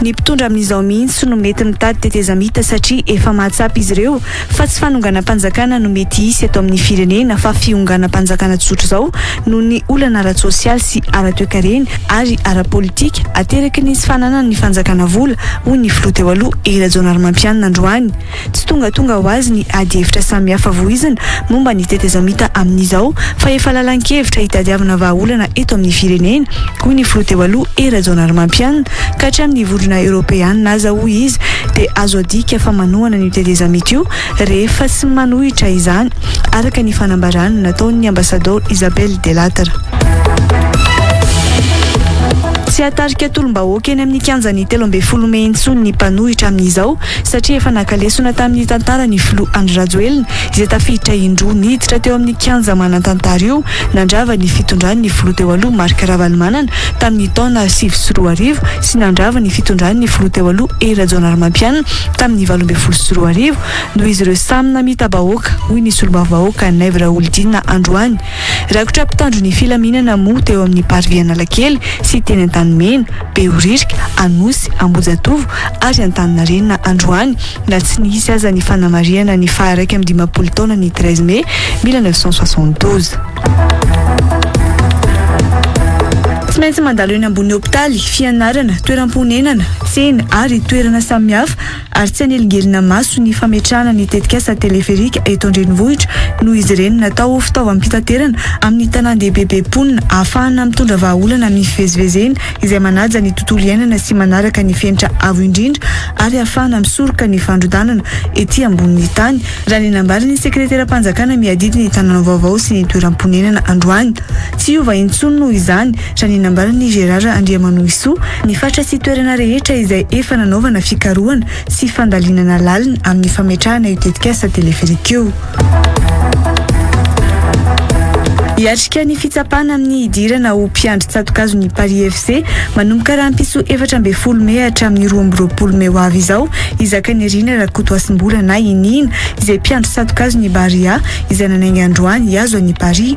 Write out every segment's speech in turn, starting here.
Ny mpitondra amin'izao mihitsy no mety mitady tetezamita satria efa mahatsapy izy ireo fa tsy fanonganam-panjakana no mety hisy eto amin'ny firenena fa fionganam-panjakana tsotra izao no ny olana ara-tsosialy sy ara-toekarena ary ara-politika ateraky ny tsy fananana ny fanjakana vola hoy ny filoha teo aloha Rajaonarimampianina androany. Tsy tonga ho azy ny ady hevitra samihafa voizina momba ny tetezamita amin'izao fa efa lalan-kevitra hitadiavana vahaolana eto amin'ny firenena hoy ny filoha teo aloha Rajaonarimampianina ka hatramin'ny vondrona Europeana aza hoy izy dia azo adika fa manohana ny tetezamita io rehefa tsy manohitra izany araka ny fanambarana nataon'ny ambassador Isabelle Delattre. Tsy atarika tolom-bahoaka eny amin'ny kianjan'ny 13 Mei intsony ny mpanohitra amin'izao satria efa nakalesona tamin'ny tantara ny filoha Andry Rajoelina izay tafiditra indroa niditra teo amin'ny kianja manan-tantara io nandrava ny fitondrany ny filoha teo aloha Marc Ravalomanana tamin'ny taona 2024 sy nandrava ny fitondrany ny filoha teo aloha Rajaonarimampianina tamin'ny 2024 no izy ireo samy namita bahoaka hoy ny solombavy-bahoaka Naivo Raoldina androany. Rakotra mpitandro ny filaminana moa teo amin'ny Parvianalakely sy teny Mena, Behoririka, Anosy, Ambojatovo ary Antaninarenina androany na tsy nisy aza ny fanamariana ny faha 12 taona ny 13 Mei 1972. Tsy maintsy mandalo eny ambony hopitaly, fianarana, toeram-ponenana, tsena ary toerana samihafa ary tsy anelingelina maso ny fametrahana ny tetikasa teleferika eto an-drenivohitra noho izy ireny natao fitaovam-pitaterana amin'ny tanàn-dehibe Beponina ahafahana mitondra vahaolana amin'ny fivezivezena izay manaja ny tontolo iainana sy manaraka ny fenitra avo indrindra ary ahafahana misoroka ny fandrodanana ety ambonin'ny tany raha ny nambariny sekretera-panjakana miadidi ny tanàna vaovao sy ny toeram-ponenana androany. Tsy iova intsony noho izany raha ny nambariny Gérard Andriamanoisoa ny fatra sy toerana rehetra izay efa nanaovana fikarohana sy fandalinana lalina amin'ny fametrahana io tetikasa teleferika io. Iatrika ny fitsapana amin'ny idirana ho mpiandry tsatokazo ny Paris FC manomboka rahampiso 14 Mei hatramin'ny 12 Mei ho avy izao izakany Rina Rakotoasimbola na inina izay mpiandry tsatokazo ny Baria izay nanainga androany azo any Paris.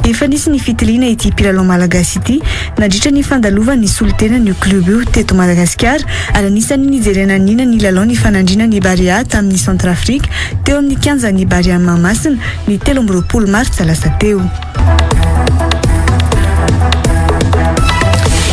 Efa nisy ny fitiliana ity mpilalao malagasy ity nandritra ny fandalovany ny solitena ny club io teto Madagasikara ary anisan'ny nijerena nina ny lalao ny fanandrina ny Baria tamin'ny Centrafrika teo amin'ny kianja ny Baria Mahamasina ny 13 Martsa lasa teo.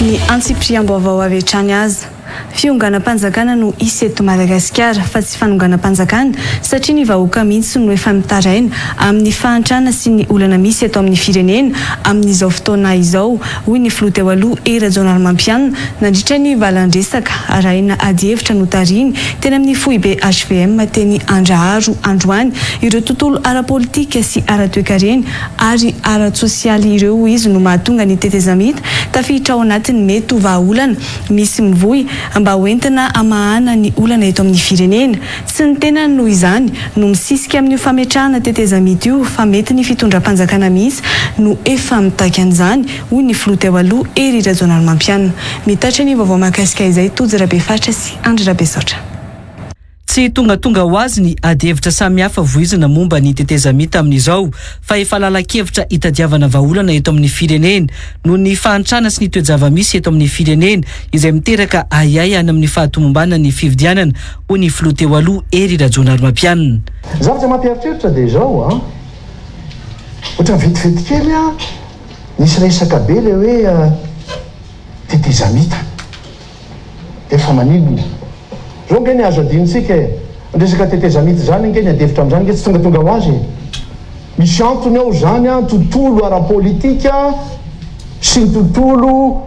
Ny antsipriam-baovao avy hatrany aza fionganam-panjakana no isy eto Madagasikara fa tsy fanonganam-panjakana satria ny vahoaka mihitsy no efa mitaraina amin'ny fahantrana sy ny olana misy eto amin'ny firenena amin'izao fotoana izao hoy ny filoha teo aloha Rajaonarimampianina nandritra ny valandresaka arahina ady hevitra notariny teny amin'ny foibe HVM teny Andraharo androany ireo tontolo ara-politika sy ara-toekarena ary ara-tsosialy ireo izy no mahatonga ny tetezamita tafiditra ao anatin'ny mety ho vahaolana misy mivoy mba hoentina amahana ny olana eto amin'ny firenena. Tsy ny tena noho izany no misisika amin'ny fametrahana tetezamita io fa mety ny fitondram-panjakana mihitsy no efa mitaiky an'izany hoy ny filoha teo aloha Rajaonarimampianina. Mitatra ny vaovao mahakasika izay Tojo Rabefatra sy Andry Rabesaotra. Tsy tonga ho azy ny ady hevitra samihafa voizina momba ny tetezamita amin'izao fa efa lala-kevitra hitadiavana vahaolana eto amin'ny firenena noho ny fahantrana sy ny toe-java-misy eto amin'ny firenena izay miteraka ayay any amin'ny fahatomombana ny fividianana hoy ny filoha teo aloha Rajaonarimampianina. Zavatra mampieritreritra dia izao ohatra vetivety kely nisy resaka be le hoe tetezamita efa manidina zao nge ny azo adinitsika resaka tetezamita zany nge ny adevitra amin'izany nge tsy tonga ho azy misy antony ao zany tontolo ara-politika sy ny tontolo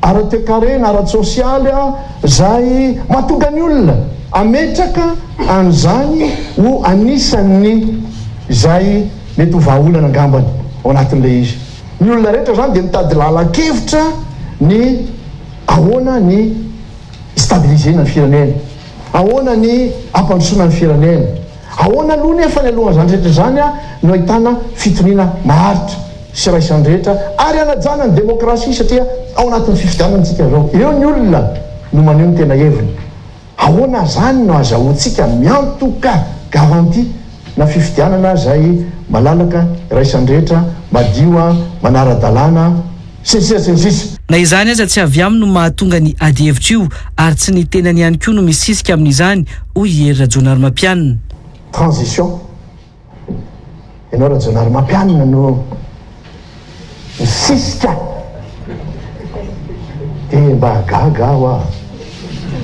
ara-toekarena ara-tsosialy zay mahatonga ny olona ametraka an'izany ho anisan'ny zay mety ho vahaolana angambany ao anatin'le izy. Ny olona rehetra zany dia mitady lala-kevitra ny ahoana ny stabilisena ny firenena, ahoana ny ampandrosoana ny firenena, ahoana aloha nefa ny aloha zany rehetra zany no ahitana fitoniana maharitra sy raisan'ny rehetra ary anajana ny demokrasia satria ao anatin'ny fifidianantsika zao eo ny olona no maneho ny tena heviny. Ahoana zany no azahoantsika miantoka garanti na fifidianana zay malalaka raisan'ny rehetra madio manara-dalàna sensisy na izany aza tsy avy aminy no mahatonga ny ady hevitra io ary tsy ny tenany ihany koa no misisika amin'izany hoy Hery Rajonary Mampianina. transition ianao Rajonary Mampianina no misisika dia mba gaga aho a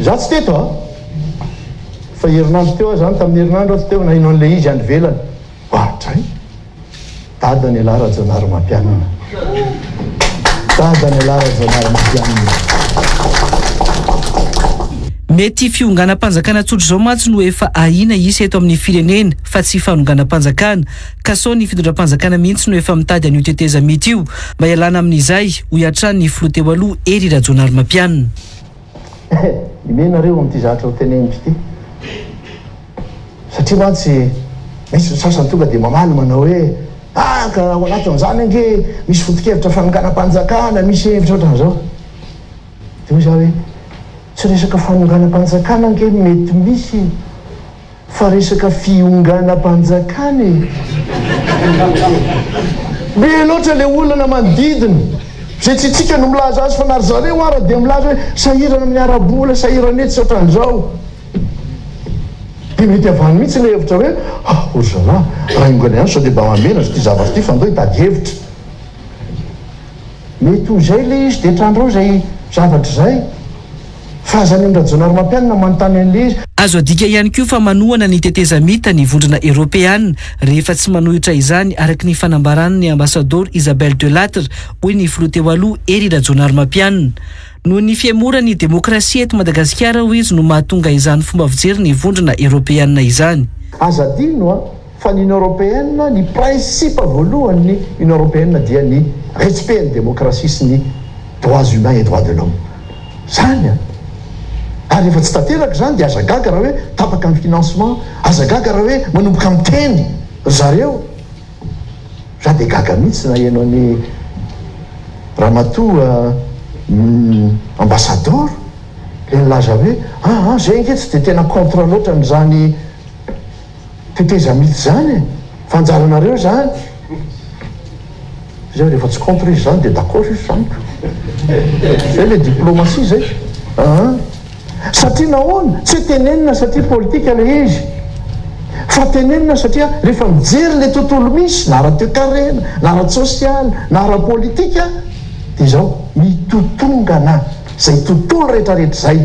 za tsy teto a fa herinandro teo a zany tamin'ny herinandro ato teo na ino an'ilay izy any velany ohatray dadany alahy Rajonary Mampianina dadany alahy Rajonary Mampianina. Mety fionganam-panjakana tsotra zao mantsy no efa ahina isa eto amin'ny firenena fa tsy fanonganam-panjakana ka sao ny fitondram-panjakana mihitsy no efa mitady an'io teteza mity io mba ialana amin'izay ho iatrany ny filoha teo aloha Hery Rajonary Mampianina. Imenareo amin'ity zatra ho teneniko ity satria mantsy misy sasany tonga dia mamaly manao hoe ka ao anatin'izany ange misy foto-kevitra fanonganam-panjakana misy hevitra ohatran'izao dia za hoe tsy resaka fanonganam-panjakana ange mety misy fa resaka fionganam-panjakana be loatra le olona manodidina zay tsy tsika no milaza azy fa nary zareo ara dia milaza hoe sahirana amin'ny arabola sahirana etsy ohatran'izao dia mety avany mihitsy le hevitra hoe orzala raha ingana ihany sao dia mba mamena zy ty zavatra ty fa ndao hitady hevitra mety ho zay le izy dia trandreo zay zavatra zay fa zany amin'ny Rajonary Mampianina manontany an'le izy. Azo adika ihany koa fa manohana ny teteza mita ny vondrona Eoropeana rehefa tsy manohitra izany araka ny fanambarana ny ambasador Isabelle Delattre hoy ny filoha teo aloha Hery Rajonary Mampianina. Noho ny fiemorany demokrasia eto Madagasikara ho izy no mahatonga izany fomba fijery ny vondrona Eoropeana izany. Aza adino a fa ny Union Européenne ny principe voalohany ny Union Européenne dia ny respect ny demokrasia sy ny droits humains et droits de l'homme. Zany a ary efa tsy tanteraka zany dia aza gaga raha hoe tapaka amin'ny financement aza gaga raha hoe manomboka amin'ny teny zareo za dia gaga mihitsy na ianao ny ramatoa ambassador le nilaza hoe zay nge tsy dia tena contre loatra n'izany teteza mity zany fanjaranareo zany zay rehefa tsy contre izy zany dia d'accord izy zany zay le diplomatie zay satria nahoana tsy tenenina satria politika le izy fa tenenina satria rehefa mijery le tontolo misy na ara-toekarena na ara-sosialy na ara-politika dia zao mitotongana zay tontolo rehetrarehetra zay.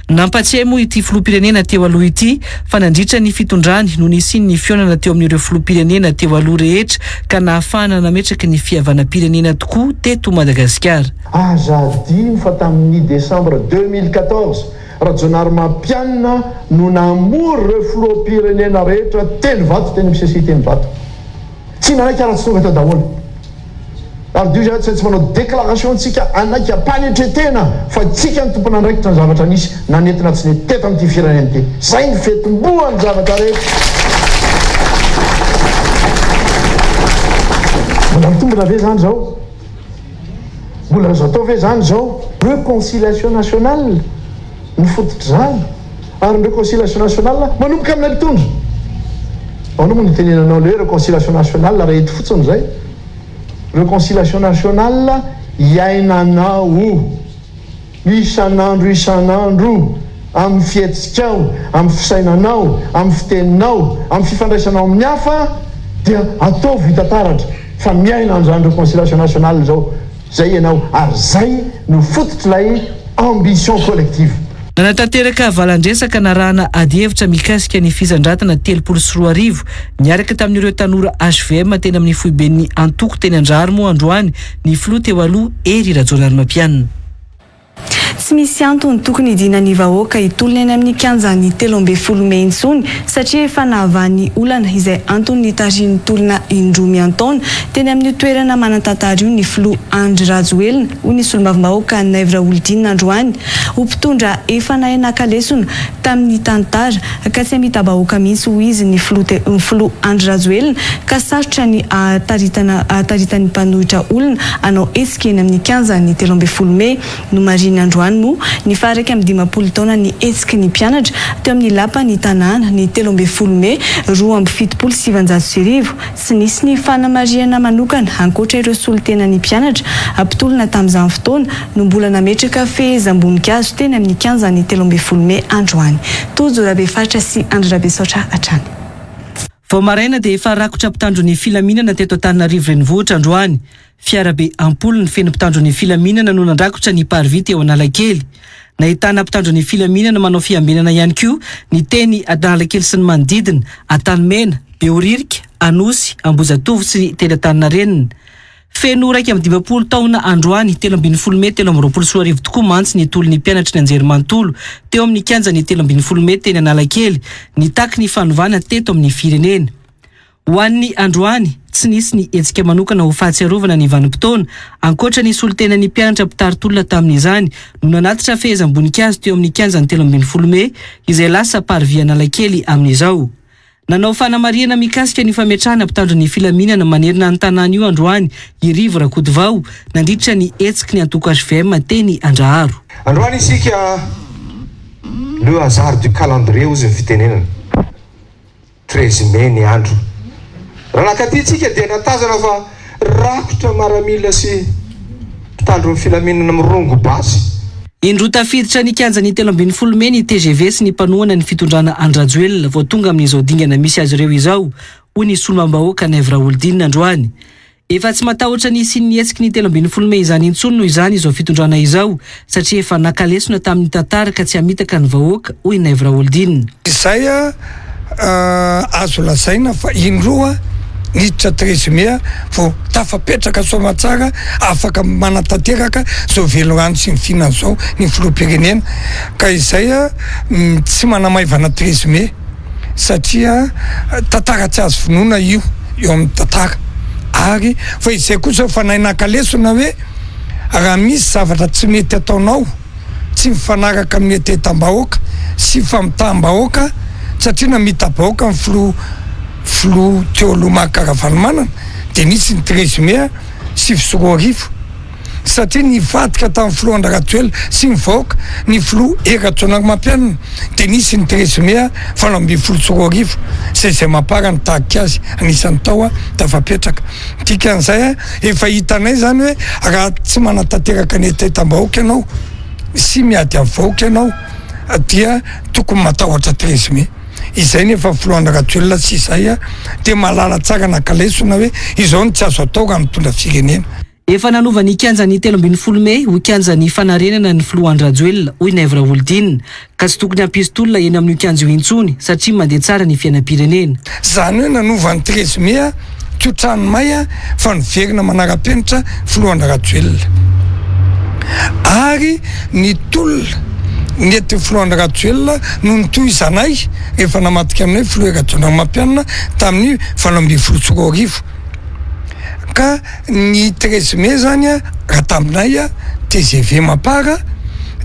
Nampatsiahy moa ity filoham-pirenena teo aloha ity fa nandritra ny fitondrany no nisiny ny fionana teo amin'ireo filoham-pirenena teo aloha rehetra ka nahafahana nametraka ny fihavanam-pirenena tokoa teto Madagasikara. Aza adino fa tamin'ny Desembre 2014 Rajonary Mampianina no namory ireo filoham-pirenena rehetra teny vato teny misesy teny vato tsy nanaiky ara-tsy tonga tao daholo ary dio zany tsy manao déclaration tsika anaiky ampanetretena fa tsika ny tompona andraikitra ny zavatra nisy nanentina tsy neteta amin'ity firenena ty zay ny fetomboa ny zavatra rehetra mbola mitombona ve zany zao mbola azo atao ve zany zao réconciliation nationale ny fototry zany ary ny réconciliation nationale manomboka amin'ny alitondra anomo ny tenenanao le réconciliation nationale raha ety fotsiny zay réconciliation nationale iainanao isan'andro amin'ny fihetsikao amin'ny fisainanao amin'ny fiteninao amin'ny fifandraisanao amin'ny hafa dia atao vita taratra fa miaina an'izany réconciliation nationale zao zay ianao ary zay no fototry lay ambition collective. Nanatanteraka valandresaka narahana ady hevitra mikasika ny fizandratana 340 niaraka tamin'ireo tanora HVM teny amin'ny foiben'ny antoko teny Andrary moa androany ny filoha teo aloha Hery Rajonary Mampianina. Tsy misy antony tokony idinany vahoaka hitolony any amin'ny kianjan'ny 13 Mey intsony satria efa nahavany olana izay antony nitarihin'ny tolona indroa miantaona teny amin'ny toerana manantantara io ny filoha Andry Rajoelina hoy ny solombavam-bahoaka Naivra Olodinina androany ho mpitondra efa nahenakalesona tamin'ny tantara ka tsy amita-bahoaka mihitsy ho izy ny filoha Andry Rajoelina ka sarotra ny ataritany mpanohitra olona anao hetsika eny amin'ny kianjan'ny 13 Mey no mariny androany moa ny faharaiky amin'ny 10 taona ny etsiky ny mpianatra teo amin'ny lapa ny tanàna ny 13 Mey 2017 sy nisy ny fanamariana manokana ankoatra ireo solitena ny mpianatra ampitolona tamin'izany fotoana no mbola nametraka fehezam-boninkazo teny amin'ny 15 ny 13 Mey androany. Tojo Rabefaritra sy Andry Rabesaotra hatrany. Vao maraina dia efa rakotra mpitandro ny filaminana teto Antananarivo renivohitra androany. Fiarabe ampoly ny feno mpitandro ny filaminana no nandrakotra ny parvity eo Analakely. Nahitana mpitandro ny filaminana manao fiambinana ihany koa ny teny Analakely sy ny manodidina, Antanimena, Beoririka, Anosy, Ambozatovo sy teny Antaninarenina. Feno raika amin'ny 20 taona androany 13 Mey 2024 tokoa mantsy ny tolo ny mpianatra ny Anjerimanontolo teo amin'ny kianja ny 13 Mey teny Analakely nitaky ny fanovana teto amin'ny firenena. Ho an'ny androany tsy nisy ny etsika manokana ho fahatsiarovana ny vanim-potoana ankoatra ny solitena ny mpianatra mpitarotolona tamin'izany no nanatitra fehezam-boninkazo teo amin'ny kianja ny 13 Mey izay lasa parvy Analakely amin'izao. Nanao fanamariana mikasika ny fametrahana mpitandro ny filaminana manerina ny tanàna io androany Irivo Rakotovao nandritra ny etsiky ny antoko HVM teny Andraharo. Androany isika le hasard du calendrier ozy ny fitenenana 13 Mey ny andro. Raha nakaty tsika dia natazana fa rakotra maramila sy mpitandro ny filaminana mirongo basy. Indro tafiditra ny kianja ny 13 Mey ny TGV sy ny mpanohana ny fitondrana Andrajoelina vao tonga amin'izao dingana misy azy ireo izao hoy ny solomam-bahoaka Nèvre Oldine androany. Efa tsy matahotra ny siny ny etsiky ny 13 Mey izany intsony noho izany izao fitondrana izao satria efa nakalesona tamin'ny tantara ka tsy hamitaka ny vahoaka hoy Nèvre Oldine. Izay azo lazaina fa indroa niditra 13 Mey vao tafapetraka soamatsara afaka manatanteraka zao velogano sy ny fihinana zao ny filoham-pirenena ka izay tsy manamaivana 13 Mey satria tantara tsy azo vonoina io eo amin'ny tantara ary fa izay kosa fanay nakalesona hoe raha misy zavatra tsy mety ataonao tsy mifanaraka amin'ny etetam-bahoaka sy famitaam-bahoaka satria namita-bahoaka ny filo teo Lohamakaravanolomanana dia nisy ny 13 Mey 7 satria nivadika tamin'ny filoha Rajoelina sy ny vahoaka ny filoha Eratsonamampianina dia nisy ny 13 Mey 20 zay mampara ny tahaka azy anisan'ny tao tafapetraka dikan'izay efa hitanay zany hoe raha tsy manatanteraka ny etetam-bahoaka ianao sy miady amin'ny vahoaka ianao dia tokony matahotra 13 Mey. Izay nefa filoha Rajoelina sy izay dia malala tsara nakalesona hoe izao ny tsy azo atao raha mitondra firenena. Efa nanova ny kianja ny 13 Mey ho kianja ny fanarenana ny filoha Rajoelina hoy Nèvre Oldine ka tsy tokony hampistolona eny amin'ny kianja io intsony satria mandeha tsara ny fiainam-pirenena. Zany hoe nanova ny 13 Mey tsotrano may fa niverina manara-penitra filoha Rajoelina ary ny tolona nety filoha Rajoelina no nitoy zanay rehefa namadika aminay filoha Eratsonamampianina tamin'ny 20 ka ny 13 Mey zany raha taminay TGV mapara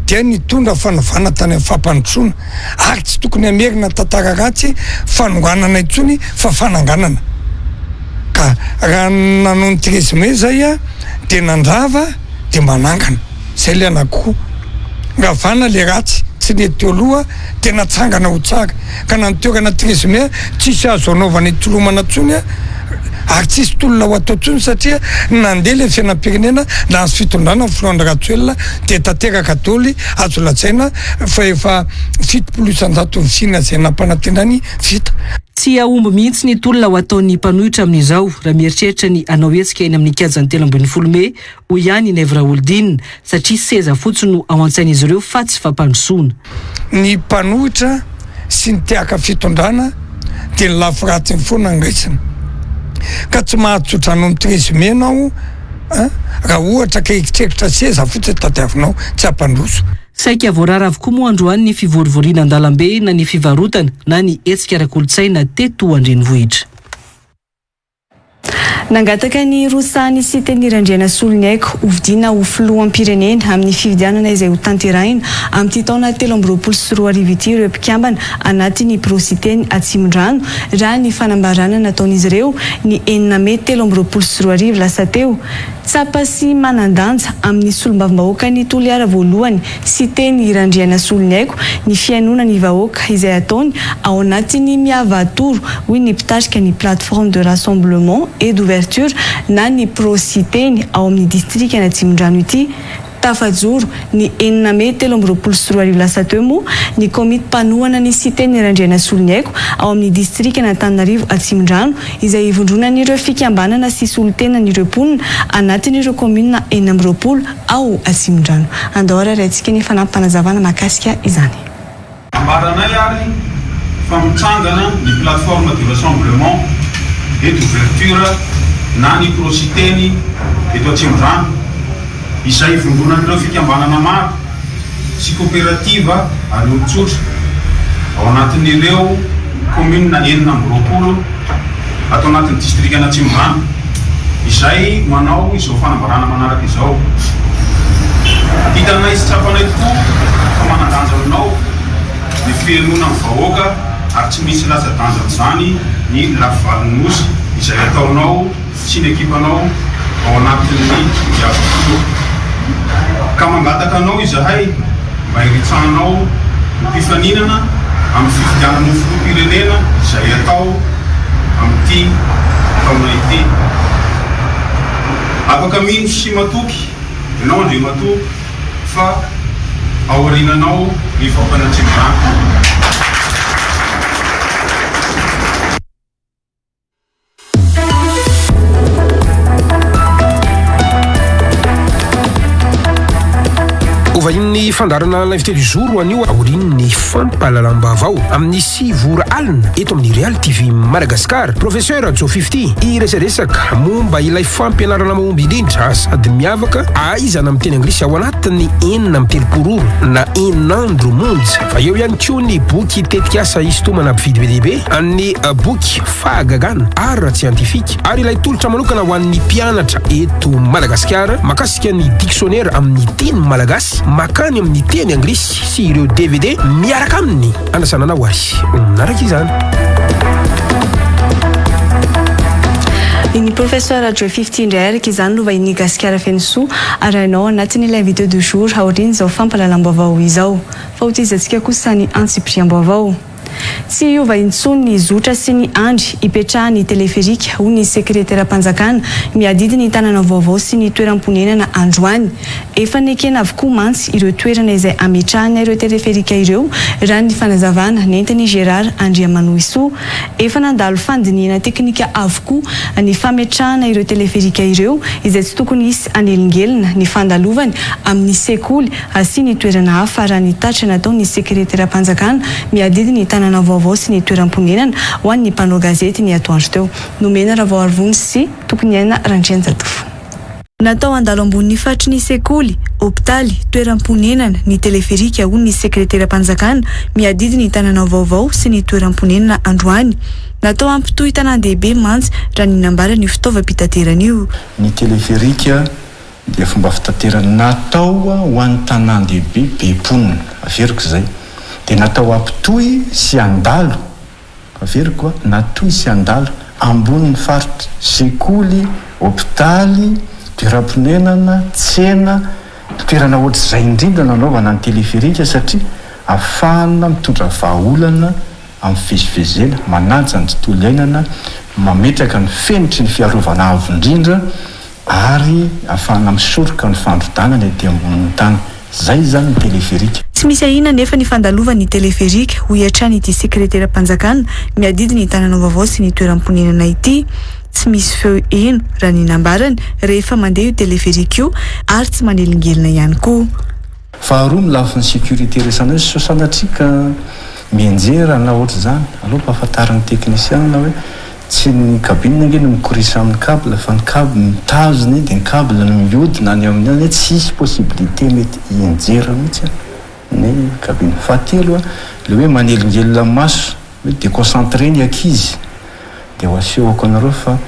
dia nitondra fanovana tany amin'ny fampandrosoana ary tsy tokony hamerina tantara ratsy fanonganana intsony fa fananganana ka raha nanao ny 13 Mey zay dia nandrava dia manangana zay le anako ravana le ratsy tsy nety teo aloha dia natsangana ho tsara ka nanotoerana 13 Mey tsisy azo anaovana itolomana ntsony ary tsisy tolona ho atao ntsony satria nandeha le fiainam-pirenena nahazo fitondrana filoha Rajoelina dia tanteraka daoly azo lazaina fa efa 700 visina zay nampanantenany vita. Tsy ahomby mihitsy ny tolona ho ataon'ny mpanohitra amin'izao raha mieritreritra ny anao etsika eny amin'ny kianja ny 13 Mey ho ihany Nèvre Oldine satria seza fotsiny no ao an-tsain'izy ireo fa tsy fampandrosoana. Ny mpanohitra sy ny tiaka fitondrana dia ny lafy ratsiny foana angaisana ka tsy mahatsotra anao ny 13 Mey anao raha ohatra ka ekitrekitra seza fotsiny tadiavinao tsy hampandroso. Saika voarara avokoa moa androany ny fivorivorina an-dalambe na ny fivarotana na ny etsika ara-kolontsaina teto Andrenivohitra. nangataka ny rosany sy tenirandriana solonyaiko hovidina ho filohampirenena amin'ny fividianana izay ho tanterahina amin'ity taona 2024 ity ireo mpikambana anatin'ny prositeny Atsimondrano raha ny fanambarana nataon'izy ireo ny 4 Mey 2024 lasa teo. Tsapa sy manandanja amin'ny solombavambahoaka ny toliara voalohany sy teny irandriana solonyaiko ny fianona ny vahoaka izay ataony ao anatin'ny miavatoro hoy ny mpitarika ny plateforme de rassemblement et d'ouverture na ny prositeny ao amin'ny distrika ny Atsimondrano ity. Tafajoro ny 4 Mey 2024 lasa teo moa ny komity mpanohana ny siteny irandriana solonyaiko ao amin'ny distrika ny Antananarivo Atsimondrano izay ivondronan'ireo fikambanana sy solotenan'ireo mponina anatin'ireo komuna 4 ao Atsimondrano. Andahora raintsika ny fanampanazavana mahakasika izany. Ambaranay ary fa mitsangana ny plateforme de rassemblement et d'ouverture na ny prositeny eto Atsimondrano izay vondronan'ireo fikambanana maro sy kooperativa ary olon-tsotra ao anatin'ireo komuna 4 atao anatin'ny distrika ny Atsimondrano izay manao izao fanambarana manaraka izao. Hitanay sy tsapanay tokoa fa manandanja aminao ny fianona amin'ny vahoaka ary tsy misy latsa-danja izany ny lafivalon'osy izay ataonao sy ny ekipanao ao anatin'ny miavatoro. Ka mangataka anao izahay mba hiritsahanao ny mpifaninana amin'ny fividianana ny filoham-pirenena izay atao amin'ity taona ity. Afaka mino sy matoky ianao andre matoky fa aorinanao ny vahoakana Atsimondrano. Ny fandarana l'invité du jour anio aorin'ny fampahalalam-baovao amin'ny 6 ora alina eto amin'ny Real TV Madagascar. Professeur Joe 50 iresaresaka momba ilay fampianarana mahomby indrindra sady miavaka aizana amin'ny teny anglisy ao anatin'ny 4 na 1 andro monja. Fa eo ihany koa ny boky tetika asa isotomana mpividy be dehibe amin'ny boky fahagagana art scientifique ary ilay tolotra manokana ho an'ny mpianatra eto Madagascar makasika ny dictionnaire amin'ny teny malagasy makany amin'ny teny anglisy sy ireo DVD miaraka aminy anasanana ho azy naraka izany. Ny professeur Joe 50 indray araka izany no vahiny gasikara fenosoa arahinao anatin'ilay vidéo du jour aoriny izao fampahalalam-baovao izao. Fa hotizatsika kosa ny antsipriam-baovao. Tsy iova intsony ny zotra sy ny andry ipetrahany teleferika ho ny sekretera-panjakana miadidy ny tanana vaovao sy ny toeram-ponenana androany. Efa nekena avokoa mantsy ireo toerana izay ametrahana ireo teleferika ireo raha ny fanazavana nentany Gérard Andriamanoisoa. Efa nandalo fandinihana teknika avokoa ny fametrahana ireo teleferika ireo izay tsy tokony isy anelingelina ny fandalovany amin'ny sekoly sy ny toerana hafa raha ny tatra natao ny sekretera-panjakana miadidy ny tanana vaovao sy ny toeram-ponenana ho an'ny mpanao gazety ny atoandro teo. Nomena raha voarivony sy tokony aina Randrianjatofo. Natao andalo ambony fatry ny sekoly, hopitaly, toeram-ponenana, ny teleferika ho ny sekretera-panjakana miadidy ny tanana vaovao sy ny toeram-ponenana androany. Natao ampitohy tanan-dehibe mantsy raha ny nambara ny fitaovam-pitateran'io. Ny teleferika dia fomba fitaterana natao ho an'ny tanan-dehibe be mponina, averiko izay. Dia natao ampitohy sy andalo, averiko natohy sy andalo ambonin'ny faritra, sekoly, hopitaly, toeram-ponenana, tsena, toerana ohatr'izay indrindra nanaovana ny teleferika satria ahafahana mitondra vahaolana amin'ny fivezivezena, manaja ny tontolo iainana, mametraka ny fenitry ny fiarovana avo indrindra ary ahafahana misoroka ny fandrodana ny ety ambonin'ny tany. Zay zany ny teleferika. Tsy misy ahina nefa ny fandalovany ny teleferika ho iatrany ity sekretera-panjakana miadidy ny tanana vaovao sy ny toeram-ponenana ity. Tsy misy feo eno raha ny nambarany rehefa mandeha io teleferika io ary tsy manelingelina ihany koa. Faharoa milafy ny sécurité resana so sanatrika mienjera na ohatra zany aloha mpahafantarany teknisiana hoe tsy ny kabine nge no mikorisa amin'ny câble fa ny câble mitazony dia ny câble no mihodina ny amin'ny tsy isy possibilité mety hienjera mihitsy ny kabine. Fahatelo le hoe manelingelina maso hoe déconcentré ny ankizy dia ho asehoko anareo fa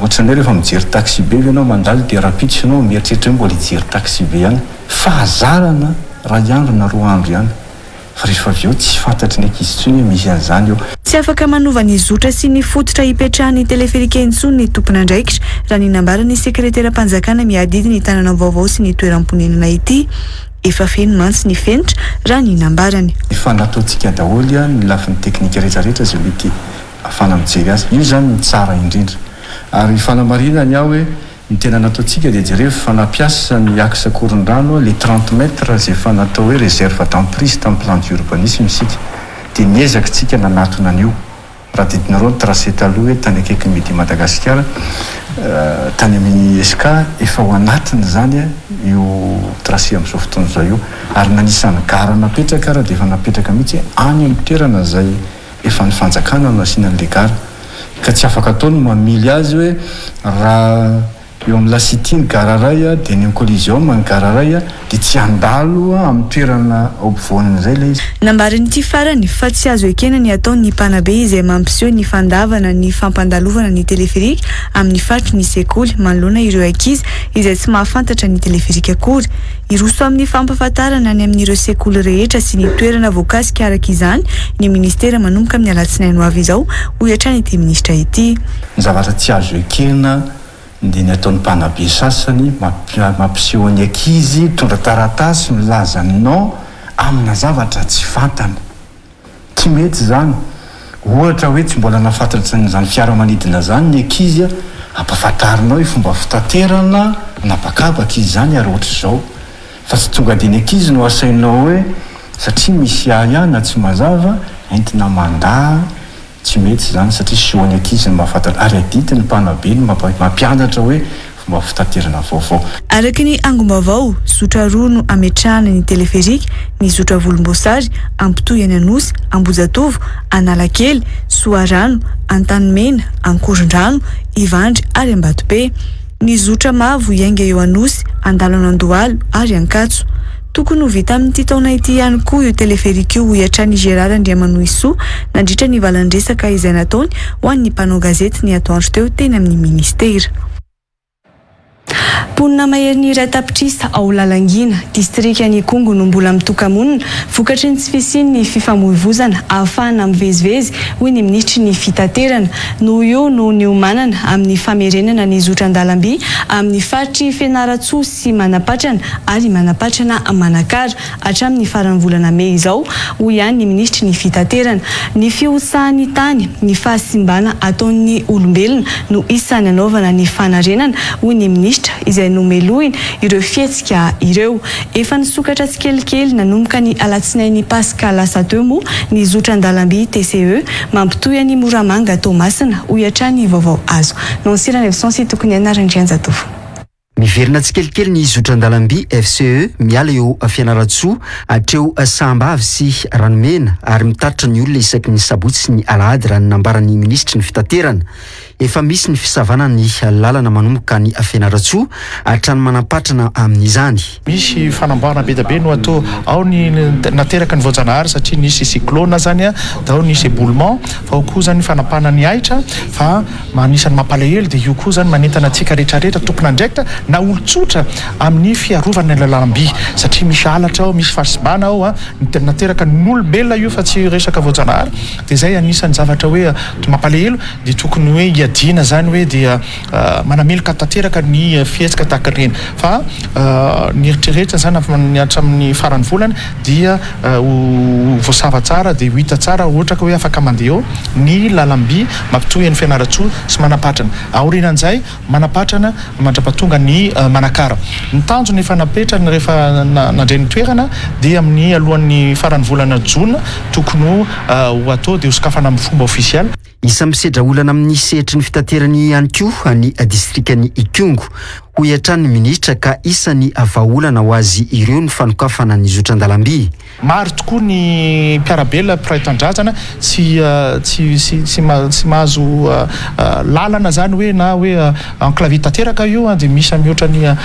ohatrany hoe rehefa mijery taxi be ianao mandalo dia rapiditra ianao mieritreritra hoe mbola hijery taxi be ihany fahazarana ray andro na roa andro ihany fa rehefa avy eo tsy fantatry ny ankizy tsony hoe misy an'izany eo. Tsy afaka manova ny zotra sy ny fototra hipetrahany teleferika intsony ny tompona andraikitra raha ny nambarany sekretera-panjakana miadidy ny tanana vaovao sy ny toeram-ponenana ity efa feno mantsy ny fenitra raha ny nambarany. Efa nataontsika daholo a ny lafin'ny teknika rehetrarehetra zay mety afana mijery azy io zany ny tsara indrindra ary fanamarinany aho hoe ny tena nataontsika dia jereo fanampiasa ny axe koron-drano les 30 mètres zay efa natao hoe réserve d'emprise tamin'ny plan d'urbanisme isika dia niezaka tsika nanatona an'io raha didinareo ny tracé taloha hoe tany akaiky midi Madagasikara tany amin'ny SK efa ho anatiny zany io tracé amin'izao fotoana izao io ary nanisany gara napetraka raha dia efa napetraka mihitsy any amin'ny toerana zay efa ny fanjakana no asianan'le gara ka tsy afaka ataony mamily azy hoe raha eo amin'ny lasitiny gara ray dia ny amin'ny collision ny gara ray dia tsy andalo amin'ny toerana ampovoanan'izay le izy. Nambarany ity farany fa tsy azo ekena ny ataony ny mpanabe izay mampiseho ny fandavana ny fampandalovana ny teleferika amin'ny faritry ny sekoly manoloana ireo ankizy izay tsy mahafantatra ny teleferika akory iroso amin'ny fampafatarana ny amin'ireo sekoly rehetra sy ny toerana voakasika araka izany ny ministera manomboka amin'ny alatsinainy ho avy izao hoy hatrany ity ministra ity. Ny zavatra tsy azo ekena dia ny ataon'ny mpanabe sasany mampiseho ny ankizy tondra taratasy milaza non amina zavatra tsy fantana tsy mety zany ohatra hoe tsy mbola nafantatra n'izany fiaramanidina zany ny ankizy ampafantarinao fomba fitaterana napakapaka izy zany ary ohatra izao fa tsy tonga dia ny ankizy no asainao hoe satria misy ahy ihany tsy mazava entina mandaa tsy mety zany satria sioany ankizy ny mahafantatra ary adity ny mpanabe ny mampianatra hoe fomba fitaterana vaovao. Araka ny angom-baovao zotra roa no ametrahana ny teleferika ny zotra volomboasary ampitoy any Anosy Ambojatovo Analakely Soarano Antanimena Ankorondrano Ivandry ary Ambatobe ny zotra mavo iainga eo Anosy Andalanandohalo ary Ankatso tokony ho vita amin'ity taona ity ihany koa io teleferika io hoy hatrany Gérard Andriamanoisoa nandritra ny valan-dresaka izay nataony ho an'ny mpanao gazety ny atoandro teo teny amin'ny ministera. Ponina mahery ny iray tapitrisa ao Lalangina distrika ny Kongo no mbola mitoka-monina vokatry ny tsy fisiany ny fifamoivoizana ahafahana mivezivezy hoy ny ministry ny fitaterana noho io no niomanana amin'ny famerenana ny zotra an-dalamby amin'ny faritry Fianaratsoa sy Manapatrana ary Manapatrana Manakara hatramin'ny faran'ny volana Mey izao hoy ihany ny ministry ny fitaterana ny fiosahan'ny tany ny fahasimbana ataon'ny olombelona no isan'ny anaovana ny fanarenana hoy ny ministra izay nomeloiny ireo fietsika ireo efa nisokatra tsikelikely nanomboka ny alatsinainy Pascal lasa teo moa ny zotra an-dalamby TCE mampitoy any Moramanga Tomasina hoy hatrany vaovao azo nonsirana evisonsy tokony anarandrianjatovo. Miverina tsikelikely ny zotra an-dalamby FCE miala eo Fianaratsoa atreo Sambavy sy Ranomena ary mitaritra ny olona isaky ny sabotsy sy ny alahady raha nambaran'ny ministry ny fitaterana efa misy ny fisavana ny lalana manomboka ny Fianaratsoa hatrany Manapatrana amin'izany. Misy fanamboarana be be no atao ao ny nateraka ny voajanahary satria nisy cyclone zany ao nisy éboulement fa ao koa zany fanapana ny ahitra fa manisany mampalahelo dia io koa zany manentana antsika rehetrarehetra tokony andraikitra na olon-tsotra amin'ny fiarovana ny lalamby satria misy alatra ao misy fahasimana ao nateraka ny olombelona io fa tsy resaka voajanahary dia zay anisany zavatra hoe mampalahelo dia tokony hoe iadina zany hoe dia manameloka tanteraka ny fietsika tahaka ireny fa ny eritreretra zany hatramin'ny faran'ny volana dia voasava tsara dia hita tsara ohatra ka hoe afaka mandeha eo ny lalamby mampitohy ny Fianaratsoa sy Manapatrana aorinan'izay Manapatrana mandrapatonga ny Manakara ny tanjony efa napetrana rehefa nandray ny toerana dia amin'ny alohan'ny faran'ny volana Jona tokony ho atao dia hosokafana amin'ny fomba ofisialy. Isa misedra olana amin'ny sehatry ny fitaterany ihany koa ny distrikany Ikongo hoy hatrany ministra ka isany vahaolana ho azy ireo ny fanokafana ny zotra an-dalamby. Maro tokoa ny mpiarabelona mpiray tandrazana tsy mahazo lalana zany hoe na hoe enclavie tanteraka io dia misy mihoatra ny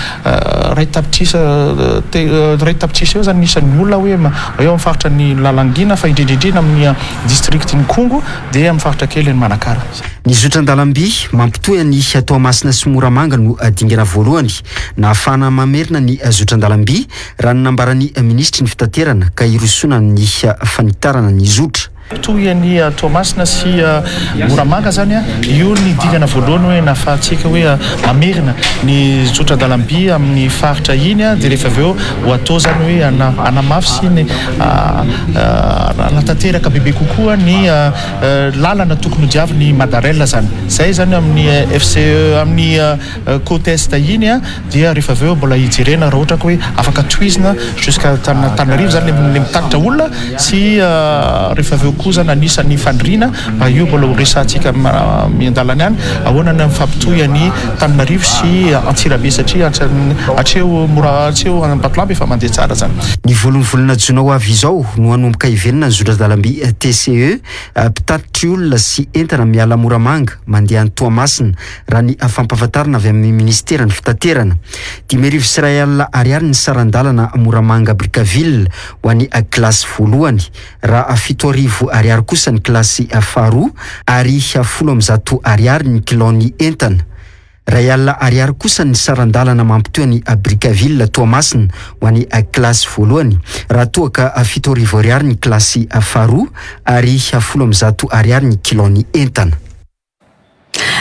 ray tapitrisa eo zany nisan'ny olona hoe eo amin'ny faritra ny Lalangina fa indrindrindrina amin'ny district ny Kongo dia amin'ny faritra kely ny Manakara. Ny zotran-dalamby mampitohy ny Toamasina sy Moramanga no dingana voalohany na ahafahana mamerina ny zotran-dalamby raha nanambarany ministry ny fitaterana ka irosona ny fanitarana ny zotra. Toy Toamasina sy Moramanga zany io ny dingana voalohany hoe nafahantsika hoe mamerina ny zotran-dalamby amin'ny faritra iny dia rehefa avy eo ho atao zany hoe anamafy sy ny anatanteraka bebe kokoa ny lalana tokony diavy ny Madarella zany. Zay zany amin'ny FCE amin'ny côte est iny dia rehefa avy eo mbola hijerena raha ohatra hoe afaka toizina jusqu'à Tanarivo zany le mitatitra olona sy rehefa avy eo koa zany anisan'ny fandrina mba io mbola ho resantsika miandalany any ahoana ny mifampitohy ny Tananarivo sy Antsirabe satria atreo Ambatolampy efa mandeha tsara zany. Ny volonvolona jona ho avy izao no hanomboka hivenina ny zotran-dalamby TCE mpitatitra olona sy entana miala Moramanga mandeha any Toamasina raha ny fampahafantarana avy amin'ny ministera ny fitaterana. 10,000 ariary ny sarandalana Moramanga Brickaville ho an'ny kilasy voalohany raha 7,000 ariary kosa ny kilasy faharoa ary 10,000 ariary ny kilony entana. Rayala ariary kosa ny sarandalana mampitohy ny Brickaville Toamasina ho an'ny kilasy voalohany raha toa ka 7,000 ariary ny kilasy faharoa ary 10,000 ariary ny kilony entana.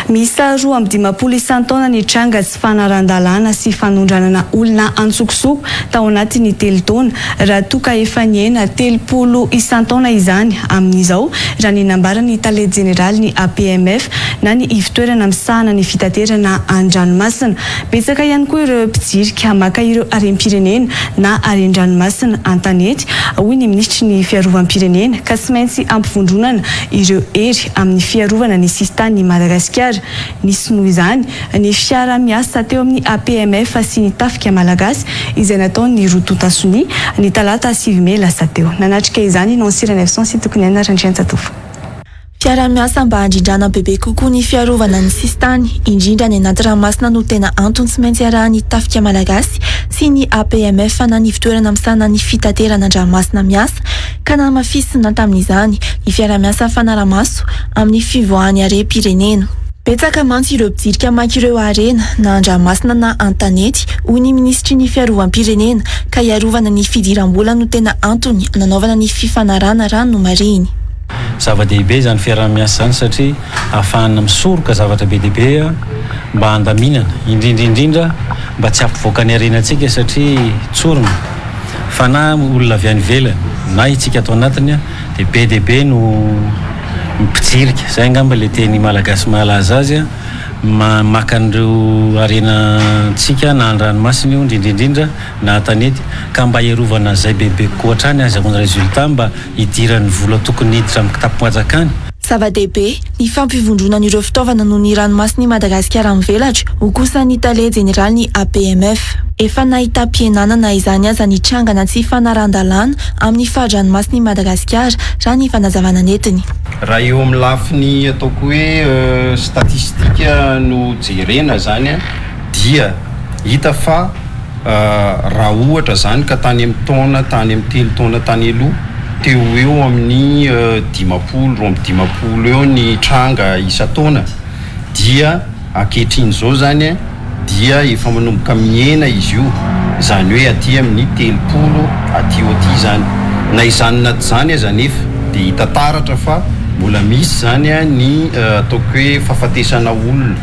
Miisa roa amby 10 isan-taona ny tranga tsy fanaran-dalàna sy fanondranana olona antsokosoko tao anatin'ny 3 taona raha toka efa niena 30 isan-taona izany amin'izao raha ny nambarany tale jeneraly ny APMF na ny ivitoerana misahana ny fitaterana an-dranomasina. Betsaka ihany koa ireo mpijirika maka ireo harem-pirenena na aren-dranomasina an-tanety hoy ny ministry ny fiarovam-pirenena ka tsy maintsy ampivondronana ireo hery amin'ny fiarovana ny sistany Madagasikara. Nisy noho izany ny fiara miasa teo amin'ny APMF sy ny tafika malagasy izay nataony Rotontasoni ny talata 7 Mey lasa teo. Nanatrika izany Nansirana Efson sy tokony anarandriantsatofo. Fiara-miasa mba handrindrana bebe kokoa ny fiarovana ny sistany indrindra ny anaty ranomasina no tena antony tsy maintsy arahany tafika malagasy sy ny APMF na ny fitoerana misahana ny fitaterana an-dranomasina miasa ka namafisina tamin'izany ny fiara-miasa fanaramaso amin'ny fivoahany harem-pirenena. Betsaka mantsy ireo mpijirika maka ireo arena na an-dranomasina na an-tanety hoy ny ministry ny fiarovam-pirenena ka iarovana ny fidiram-bola no tena antony nanaovana ny fifanarana rano mariny. Zava-dehibe zany fiara-miasa zany satria ahafahana misoroka zavatra be dehibe mba handaminana indrindra mba tsy ampivoaka ny arenantsika satria tsorona fa na olona avy any ivelany na itsika ato anatiny dia be dehibe no mpijirika zay angamba le teny malagasy mahalaza azy maka an'ireo arenantsika na an-dranomasina io indrindrindrindra na tanety ka mba iarovana zay bebe koa hatrany azahoana resultat mba hidiran'ny vola tokony hiditra amin'ny kitapo-panjakany. Zava-dehibe ny fampivondronana ireo fitaovana noho ny ranomasiny Madagasikara mivelatra ho kosa ny tale jeneraly ny APMF. Efa nahita-pienanana izany aza ny trangana tsy fanaran-dalàna amin'ny fahan-dranomasiny Madagasikara raha ny fanazavana netiny. Raha eo amin'ny lafiny ataoko hoe statistika no jerena zany dia hita fa raha ohatra zany ka tany amin'ny taona tany amin'ny 3 taona tany aloha teo eo amin'ny 10 eo ny tranga isa-taona dia ankehitriny zao zany dia efa manomboka miena izy io zany hoe aty amin'ny 30 aty aty zany na izany naty zany aza nefa dia hita taratra fa mbola misy zany ny ataoko hoe fahafatesana olona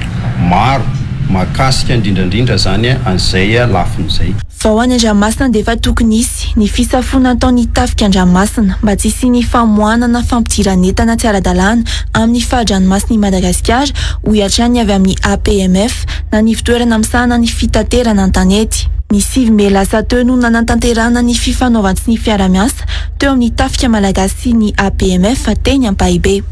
maro makasika indrindrandrindra zany an'izay lafin'izay. Vao any an-dranomasina dia efa tokony hisy ny fisafona ataony tafika an-dranomasina mba tsy hisy famohanana fampidiran'entana tsy ara-dalàna amin'ny fahan-dranomasiny Madagasikara hoy hatrany avy amin'ny APMF na ny fitoerana misahana ny fitaterana an-tanety. Ny 7 Mey lasa teo no nanatanterana ny fifanaovana sy ny fiara-miasa teo amin'ny tafika malagasy sy ny APMF teny Ampahibé.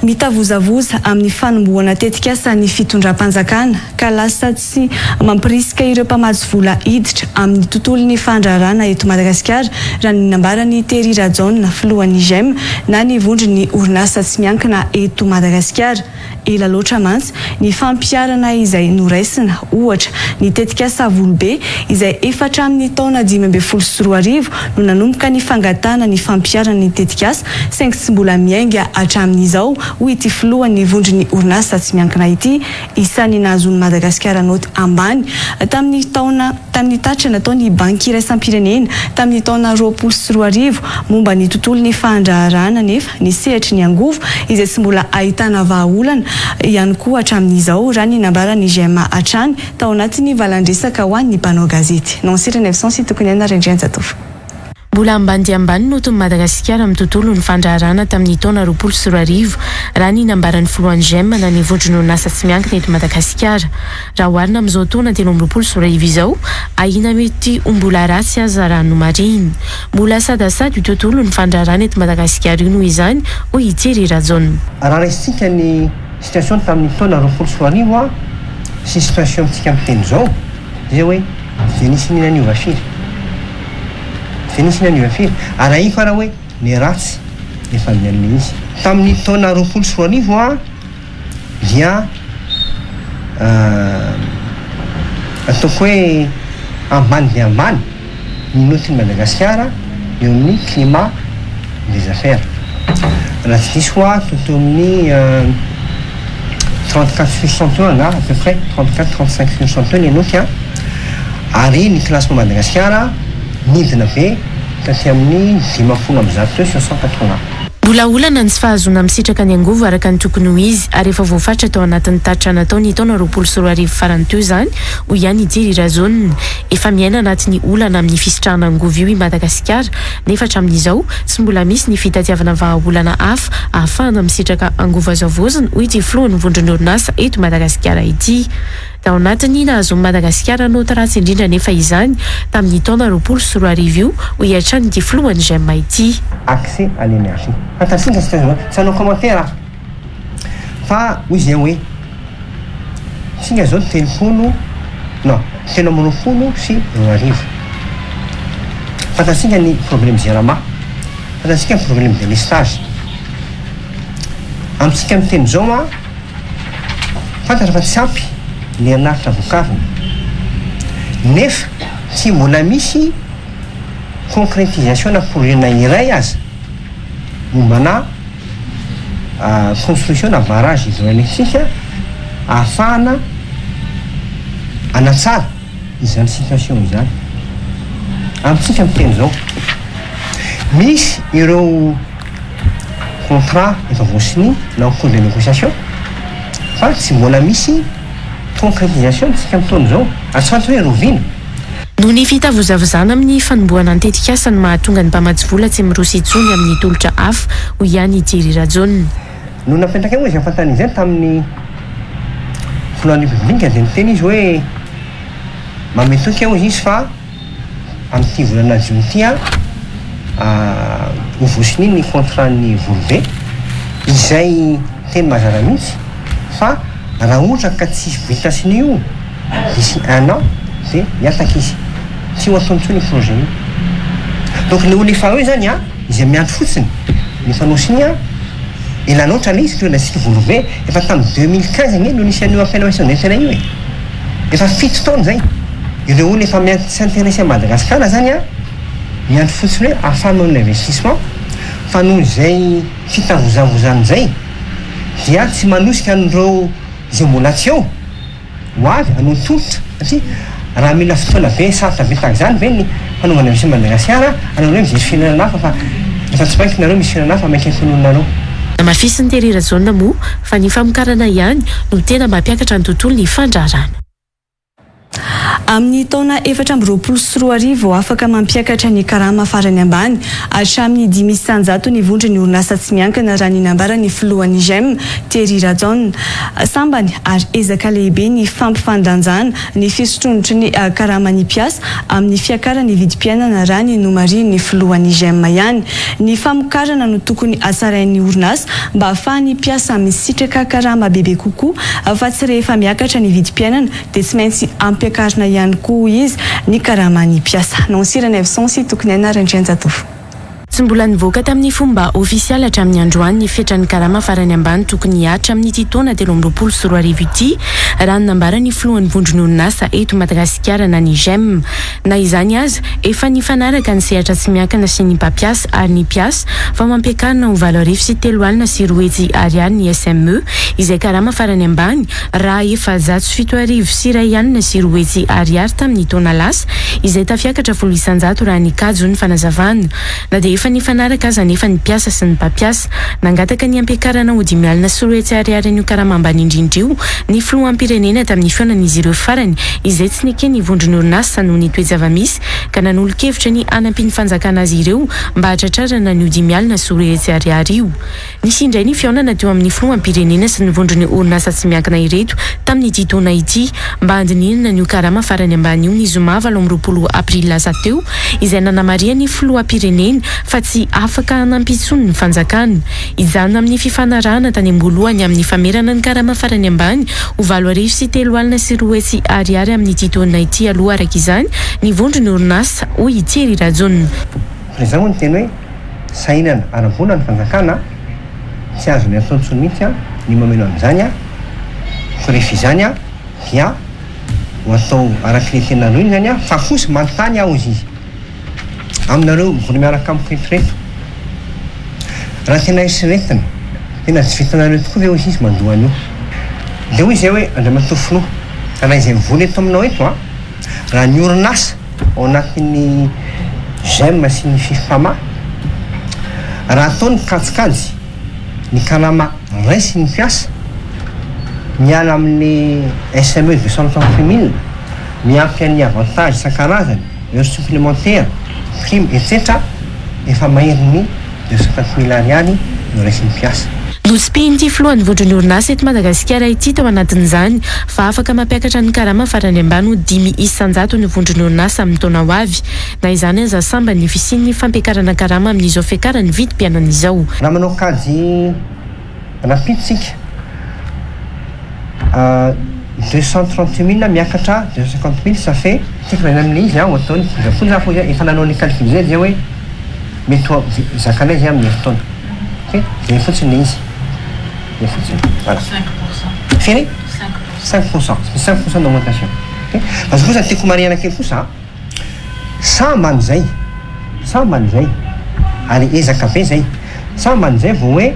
Mitavozavoza amin'ny fanombohana tetikasa ny fitondram-panjakana ka lasa tsy mampirisika ireo mpamatsy vola hiditra amin'ny tontolon'ny fandrarana eto Madagasikara raha ny nambarany Terry Rajohn filohan'ny GEM na ny vondron'ny orinasa tsy miankina eto Madagasikara. ela loatra mantsy ny fampiarana izay noraisina ohatra ny tetikasa volobe izay efatra amin'ny taona 2024 no nanomboka ny fangatana ny fampiarana ny tetikasa saingy tsy mbola miainga hatramin'izao ho ity filohan'ny vondrony orinasa tsy miankina ity isan'ny nahazony Madagasikara noty ambany tamin'ny tatra nataony banky iraisam-pirenena tamin'ny taona 2024 momba ny tontolon'ny fandraharana nefa ny sehatry ny angovo izay tsy mbola ahitana vahaolana ihany koa hatramin'izao raha ny nambarany GMA hatrany tao anatin'ny valandresaka ho an'ny mpanao gazety Nansira 900 tokony anarendrianjatofo mbola ambany dia ambany noton'ny Madagasikara amin'ny tontolon'ny fandraharana tamin'ny taona 2024 raha ny nambaran'ny filohan'ny GM na ny vondrony orinasa tsy miankina eto Madagasikara raha oharina amin'izao taona 2024 izao ahina mety mbola ratsy aza rano mariny mbola sadasady io tontolon'ny fandraharana eto Madagasikara io noho izany hoy Thierry Rajon raha resitsika ny situation tamin'ny taona 2024 sy situation tsika miteny zao zay hoe nisy ninaniova firy ara io fa raha hoe ny ratsy efa mianina izy tamin'ny taona 2024 dia ataoko hoe ambany dia ambany ny notiny Madagasikara eo amin'ny climat des affaires raha tsy diso hoa toto amin'ny 34% nga à peu près 34-35% les noty ary ny classement Madagasikara nidina be taty amin'ny 50 sur 180 mbola olana ny tsy fahazona misitraka ny angovo araka ny tokony ho izy ary efa voafatra tao anatin'ny tatra nataony taona 2024 farany teo izany ho ihany Thierry Rajon efa miaina anatin'ny olana amin'ny fisitrahana angovo io i Madagasikara nefa hatramin'izao tsy mbola misy ny fitadiavana vahaolana hafa ahafahana misitraka angovo azo avozina ho ity filohan'ny vondrony orinasa eto Madagasikara ity tao anatiny nahazony Madagasikara nota ratsy indrindra nefa izany tamin'ny taona 2024 io ho iatrany ity filohan'ny GM ity accès à l'énergie fantasinga c'est un commentaire fa hoy zay hoe singa zao telopolo non telo amby roapolo sy roa arivo fantasinga ny problème zerama fantasinga ny problème de lestage amitsika miteny zao a fantatra fa tsy ampy ny herinaritra vokariny nefa tsy mbola misy concrétisation na projet-na iray aza mombana construction na barrage hydroélectrique ahafahana anatsara izany situation izany amitsika miteny zao misy ireo contrat efa voasiny na cours de négociation fa tsy mbola misy concrétisation tsika mitony zao atsfanto hoe rovina noho ny fitavozavozana amin'ny fanombohana ny tetikasa ny mahatonga ny mpamatsy vola tsy mirosy itsony amin'ny tolotra hafa ho ihany Thierry Rajon no napetraka moa izy afantany izay tamin'ny filohan'ny publika dia niteny izy hoe mametoky ao izy fa amin'ity volana jioty ho vosiny ny contratny volobe izay teny mazara mihitsy fa raha ohatra ka tsy vitasiny io d'ici 1 an dia hiataka izy tsy ho ataontsony projet io donc le olona efa hoe zany izay miandro fotsiny ny fanosiny ela loatra le izy toena sika volobe efa tamin'ny 2015 gne no nisy an'io appellation d'intérêt io efa 7 taona zay ireo olona efa s'intéressé à Madagasikara zany miandro fotsiny hoe ahafanao l'investissement fa noho izay fitavozavozany zay dia tsy manosika an'ireo izay mbola tsy eo ho avy anao tolotra satria raha mila fotoana be sarotra be tahaka zany ve ny fanaovana misy Madagasikara anao hoe mijery fihinana hafa fa efa tsy mainky nareo misy fihinana hafa mainky antononareo namafisin'ny Thierry Rajon moa fa ny famokarana ihany no tena mampiakatra ny tontolo ny fandraharana amin'ny taona 2024 afaka mampiakatra ny karama farany ambany hatramin'ny 500 ny vondrony orinasa tsy miankina raha ny nambarany filohan'ny GM Thierry Rajon sambany ary ezaka lehibe ny fampifandanjana ny fisotronotry ny karamany mpiasa amin'ny fiakarany vidim-piainana raha ny nomariny filohan'ny GM ihany ny famokarana no tokony hatsarain'ny orinasa mba ahafahany mpiasa misitraka karama bebe kokoa fa tsy rehefa miakatra ny vidim-piainana dia tsy maintsy ampiakarina ihany koa izy ny karamany mpiasa Nansira 900 tokony anarandrianjatofo tsy mbola nivoaka tamin'ny fomba ofisialy hatramin'ny androany ny fetrany karama farany ambany tokony hatra amin'ny titoana 20 sy 4 arivo ity raha nambara ny filohan'ny vondrony orinasa eto Madagasikara na ny GEM. Na izany azy efa nifanaraka ny sehatra tsy miankina sy ny mpampiasa ary ny mpiasa fa mampiakarina ho 7 sy 3 alina sy 4 hetsy ariary ny SME izay karama farany ambany raha efa 7 arivo sy 1 alina sy 4 hetsy ariary tamin'ny taona lasa izay tafiakatra 100 raha ny kajo ny fanazavana. Na dia efa nifanaraka aza nefa ny mpiasa sy ny mpampiasa nangataka ny ampiakarana ho 5 alina sy 4 hetsy ariary ny karama ambany indrindra io ny filohampirenena tamin'ny fionan'izy ireo farany izay tsy nekeny vondrony orinasa noho ny toe-java-misy ka nanolo-kevitra ny anampy ny fanjakana azy ireo mba hatratrarana ny 5 alina sy 4 hetsy ariary io. Nisy indray ny fionana teo amin'ny filohampirenena sy ny vondrony orinasa tsy miankina ireto tamin'ny titoana ity mba handininana ny karama farany ambany io ny zoma 20 aprily lasa teo izay nanamaria ny filohampirenena fa tsy afaka hanampitsony ny fanjakana. Ijanona amin'ny fifanarahana tany ambolohany amin'ny famerana ny karama farany ambany ho 7 arivo sy 3 alina sy 4 hetsy ariary amin'ny titoana ity aloha araka izany ny vondrony orinasa hoy Thierry Rajone. Prezamo ny teny hoe sahinana arambona ny fanjakana tsy azo ny ataontsony mihitsy ny mameno amin'izany fa rehefa izany dia ho atao araka le tena loiny zany fa kosa manontany aho izy aminareo vory miaraka amin'ny fetreto raha tena eritreretina tena tsy vitanareo tokoa ve izy mandohany io dia hoy izay hoe andriamanto finoa raha izay mivoly eto aminao eto raha ny orinasa ao anatin'ny GEM sy ny fifama raha atao ny kajikajy ny karama ray sy ny mpiasa miala amin'ny SME 230 000 miampy an'ny avantage isan-karazany heure supplémentaire prime etc efa maherin'ny 250 000 ariary no ray sy ny mpiasa. Losim-pinty filohan'ny vondrony orinasa eto Madagasikara ity tao anatin'izany fa afaka mampiakatra ny karama farany ambany ho 500 ny vondrony orinasa amin'ny taona ho avy. Na izany aza samba ny fisian'ny fampiakarana karama amin'izao fiakarany vidim-pianana izao. Raha manao kajy rapiditsika 230 000 miakatra 250 000 ça fait tiaka raha amin'ilay izy ho ataony fonjafonja fo zay efa nanao ny calcul zay zay hoe mety zakanay zay amin'ny fotoana zay fotsiny le izy zay fotsiny voilà 5%. Firy 5% d'augmentation. Parce que kosa tiako mariana kely kosa sambany zay ary ezaka be zay sambany zay vao hoe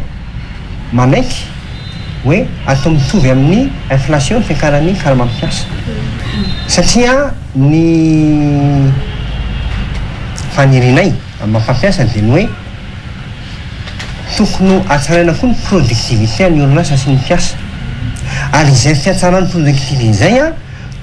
manaiky hoe atao mitovy amin'ny inflation fiakaran'ny karama mampiasa satria ny fanirinay mampampiasa dia ny hoe tokony hatsaraina koa ny productivité ny orinasa sy ny mpiasa ary izay fiatsarany productivité zay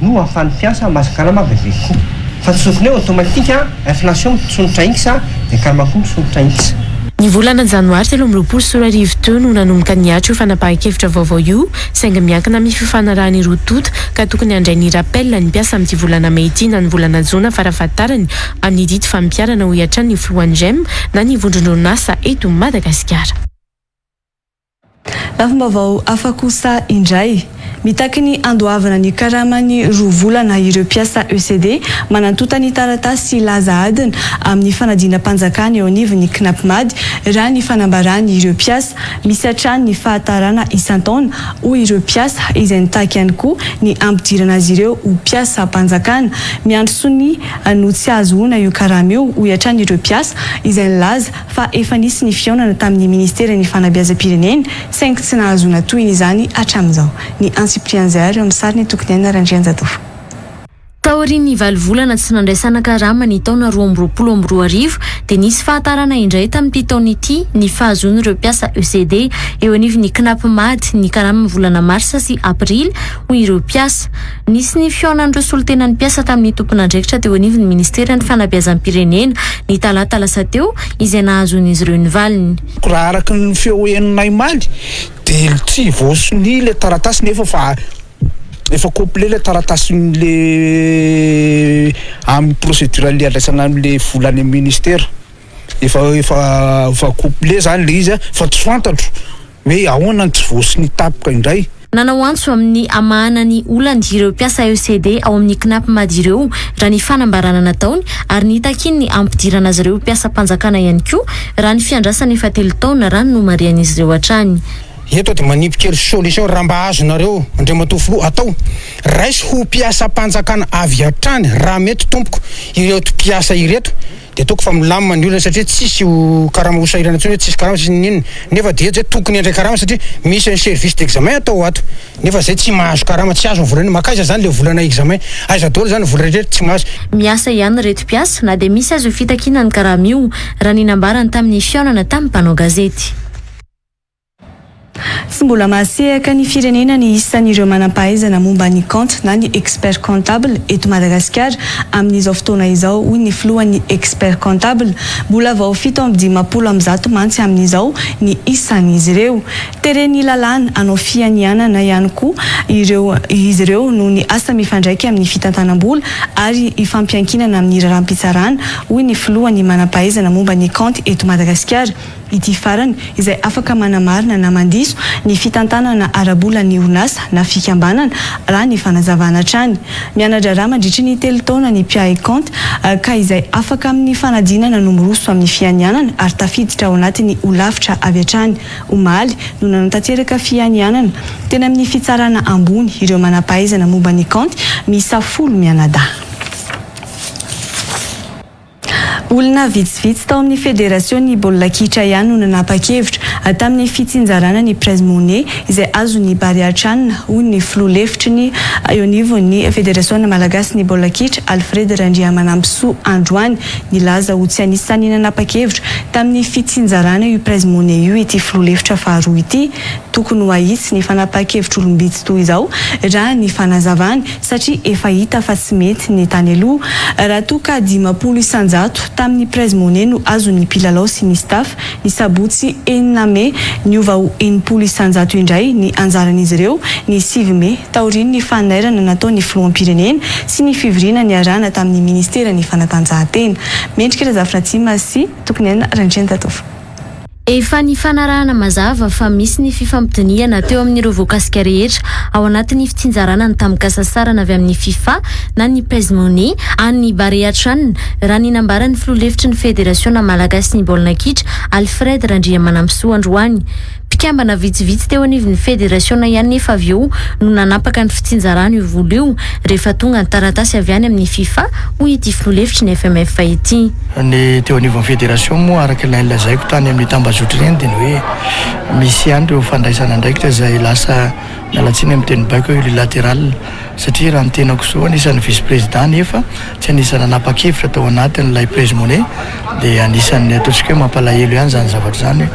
no ahafahan'ny mpiasa mahasakarama bebe koa fa tsy tokony hoe automatika inflation mitsonitra ikisa dia karama koa mitsonitra ikisa. Ny volana janoary 20 sy 4 arivo teo no nanomboka niatra io fanapahan-kevitra vaovao io saingy miankina amin'ny fifanarahany roa tota ka tokony handray ny rappel ny mpiasa amin'ity volana may ity na ny volana jona farafahatarany amin'ny dity fampiarana ho hiatrany ny filohan'ny GEM na ny vondrony orinasa eto Madagasikara. Lafim-baovao hafa kosa indray mitaky ny andoavana ny karamany roa volana ireo mpiasa ECD manantota ny taratasy laza adina amin'ny fanadinam-panjakana eo anivon'ny KNAPMAD raha ny fanambarany ireo mpiasa misy hatrany ny fahatarana isan-taona ho ireo mpiasa izay nitaky ihany koa ny ampidirana azy ireo ho mpiasa mpanjakana miandroso ny no tsy azo ona io karama io ho hiatrany ireo mpiasa izay nilaza fa efa nisy ny fiaonana tamin'ny ministera ny fanabeazam-pirenena saingy tsy nahazona toy izany hatramin'izao. Ny Ansiprianzary amin'ny sariny tokony Randrianjatofo. Taorian'ny valvolana tsy nandraisana karama ny taona 2022 dia nisy fahatarana indray tamin'ity taona ity ny fahazoana ireo mpiasa ECD eo anivon'ny KNAPMAD ny karama volana marsa sy aprily ho ireo mpiasa. Nisy ny fionan'ireo solotenan'ny mpiasa tamin'ny tompon'andraikitra teo anivon'ny ministera ny fanabeazam-pirenena ny talata lasa teo izay nahazoan'izy ireo ny valiny. Raha araka ny feoenay maly dia tsy voasony le taratasy nefa fa efa complet le taratasy le amin'ny procédure le adraisana amin'le volany ministera efa complet zany le izy fa tsy fantatro hoe ahoana tsy voasiny tapaka indray. nanao antso amin'ny amahanany olany ireo mpiasa ECD ao amin'ny knapy mady ireo raha ny fanambarana nataony ary nitakiny ny ampidirana azy ireo mpiasa-panjakana ihany koa raha ny fiandrasana efa 3 taona raha no marian'izy ireo hatrany. Eto dia manipy kely solution raha mba azonareo andray matofolo atao raisy ho mpiasa-panjakana avy hatrany raha mety tompoko ireto mpiasa ireto dia toko fa milamina ny olona satria tsisy karama hosahirana intsony hoe tsisy karama tsisy ninona nefa dia zay tokony andray karama satria misy ny service d'examen atao ato nefa zay tsy mahazo karama tsy azo volana makaiza zany le volana examen aiza daholo zany volana rehetra tsy mahazo. Miasa ihany reto mpiasa na dia misy azo fitakina ny karama io raha ny nambarany tamin'ny fiaonana tamin'ny mpanao gazety. Tsy mbola masehaka ny firenena ny isan'ireo manam-pahaizana momba ny compte na ny expert comptable eto Madagasikara amin'izao fotoana izao hoy ny filohan'ny expert comptable mbola vao 710 mantsy amin'izao ny isan'izy ireo. Tereny lalàna anao fianianana ihany koa izy ireo no ny asa mifandraiky amin'ny fitantanam-bola ary ifampiankinana amin'ny raharam-pitsarana hoy ny filohan'ny manam-pahaizana momba ny compte eto Madagasikara. Ity farany izay afaka manamarina na mandiso ny fitantanana arabola ny orinasa na fikambanana raha ny fanazavana hatrany. Mianatra raha mandritry ny 3 taona ny mpiahy compte ka izay afaka amin'ny fanadinana nomoroso amin'ny fianianana ary tafiditra ao anatin'ny olavitra avy hatrany. Omaly no nanatanteraka fianianana tena amin'ny fitsarana ambony ireo manam-pahaizana momba ny compte miisa 10 mianadahy. Olona vitsivitsy tao amin'ny federasion'ny baolina kitra ihany no nanapa-kevitra tamin'ny fitsinjarana ny prize money izay azony bariatranina hoy ny filoha-lefitry ny eo anivon'ny federasiona malagasy ny baolina kitra Alfred Randriamanampisoa Androany nilaza ho tsy anisany nanapa-kevitra tamin'ny fitsinjarana io prize money io ity filoha-lefitra faharoa ity. Tokony ho ahitsy ny fanapa-kevitra olombitsy toy izao raha ny fanazavany satria efa hita fa tsy mety ny tany aloha raha toa ka 50 isanjato tamin'ny prize money no azon'ny mpilalao sy ny staff ny sabotsy 9 Mey niova ho 80 isanjato indray ny anjaran'izy ireo ny 7 Mey taoriny ny fanairana nataon'ny filoham-pirenena sy ny fivoriana ny arahana tamin'ny ministera ny fanatanjahantena. Mendrika Razafratsima sy tokony ana Randreny Tatofo. Efa ny fanarahana mazava fa misy ny fifampidiniana teo amin'ireo voakasika rehetra ao anatin'ny fitsinjarana ny tamikasasarana avy amin'ny FIFA na ny prize money any Bariatran raha ny nambaran'ny filoha-lefitry ny federasiona malagasy ny baolina kitra Alfred Randriamanampisoa Androany. Mpikambana vitsivitsy teo anivon'ny federasiona ihany nefa avy eo no nanapaka ny fitsinjarana io vola io rehefa tonga ny taratasy avy any amin'ny FIFA hoy ity filoha-lefitry ny FMF ity. Ny teo anivon'ny federasiona moa araka ilay lazaiko tany amin'ny tambazotry reny dia ny hoe misy ihany ireo fandraisana ndraikitra izay lasa mialatsiny amin'ny teny baiko hoe unilatéral satria raha ny tenako soa anisan'ny vice président nefa tsy anisany nanapa-kevitra tao anatin'ilay prize money dia anisan'ny ataontsika hoe mampalahelo ihany zany zavatra zany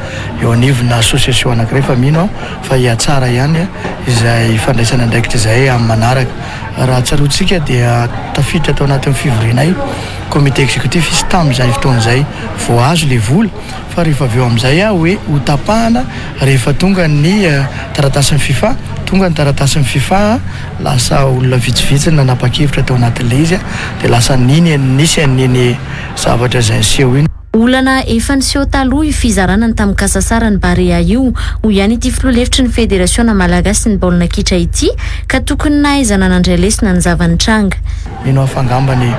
eo anivona association anankiray fa mino fa hiatsara ihany izay fandraisana ndraikitra izay amin'ny manaraka. Raha tsarotsika dia tafiditra tao anatin'ny fivorianay comité exécutif izy tamin'izay fotoan'izay vao azo le vola fa rehefa avy eo amin'izay hoe ho tapahana rehefa tonga ny taratasin'ny FIFA tonga ny taratasin'ny FIFA lasa olona vitsivitsy nanapa-kevitra tao anatin'ilay izy dia lasa niny nisy an'iny zavatra izay niseho iny. Olana efa niseho taloha io fizarana ny tamikasasara ny Barea io ho ihany ity filoha-lefitry ny federasiona malagasy ny baolina kitra ity ka tokony nahaizana nandray lesona ny zavanitranga. Mino afangambany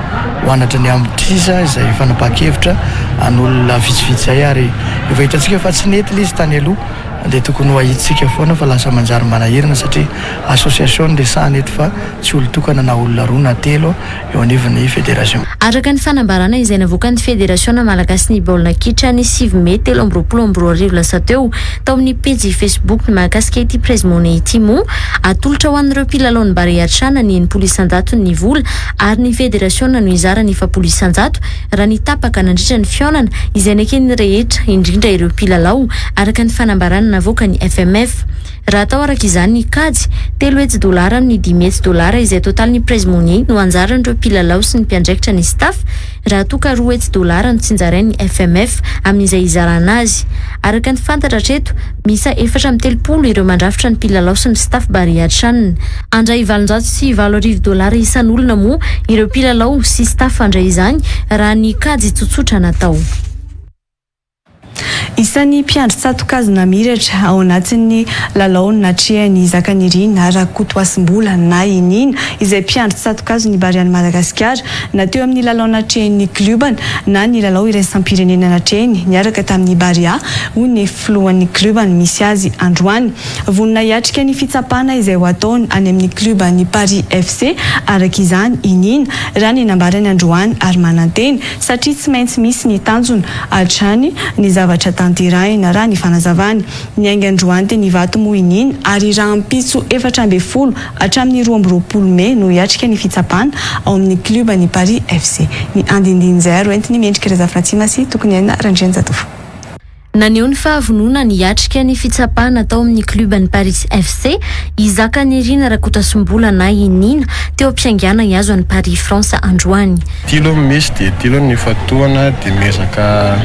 hoanatra ny amtrisa izay fanapa-kevitra an'olona vitsivitsy zay ary efa hitantsika fa tsy nety le izy tany aloha dia tokony ho ahitsika foana fa lasa manjary manahirana satria association dia sahany eto fa tsy olo-tokana na olona roa na telo eo anivon'ny federation. Araka ny fanambarana izay navoakan'ny federasiona malagasy ny baolina kitra ny 7 Mey 2022 lasa teo tao amin'ny pejy Facebook ny mahakasika ity prize money ity moa atolotra ho an'ireo mpilalao ny Bariatrana ny 80 isanjato ny vola ary ny federasiona no izara ny 70 isanjato raha ny tapaka nandritra ny fiaonana izay nakeny rehetra indrindra ireo mpilalao araka ny fanambarana navoaka ny FMF. Raha atao araka izany ny kajy $3 amin'ny $10 izay total ny prize money no anjaran'ireo mpilalao sy ny mpiandraikitra ny staff raha toa ka $2 no tsinjarain'ny FMF amin'izay izarana azy. Araka ny fantatra hatreto misa 430 ireo mandrafitra ny mpilalao sy ny staff Bariatrana. Andray $700 sy $20 isan'olona moa ireo mpilalao sy staff andray izany raha ny kajy tsotsotra natao. Isan'ny mpiandry tsatokazona miratra ao anatin'ny lalao natrehany Zakanirina Rakotoasim-bola na inina izay mpiandry tsatokazona Bariany Madagasikara na teo amin'ny lalao natrehany klubany na ny lalao iraisam-pirenena natrehany niaraka tamin'ny Baria ho ny filohan'ny klubany misy azy androany. Vonona hiatrika ny fitsapana izay ho ataony any amin'ny klubany Paris FC araka izany inina raha ny nambarany androany ary mananteny satria tsy maintsy misy ny tanjona hatrany ny zavatra tanterahina raha ny fanazavany. Ny ainga androany teny vato moa inina ary raha ampitso 420 hatramin'ny 20 Mei no hiatrika ny fitsapana ao amin'ny klubany Paris FC. Ny andindin-zay entiny mendrika Razafina Tsimasi tokony aina Randriana Zatofo. Naneo ny fahavonona ny hatrika ny fitsapana tao amin'ny klubany Paris FC Zakanirina Rakotoasim-bola na inina teo ampiaingana iazo any Paris France androany. Tilo misy dia tilo ny fatoana dia miezaka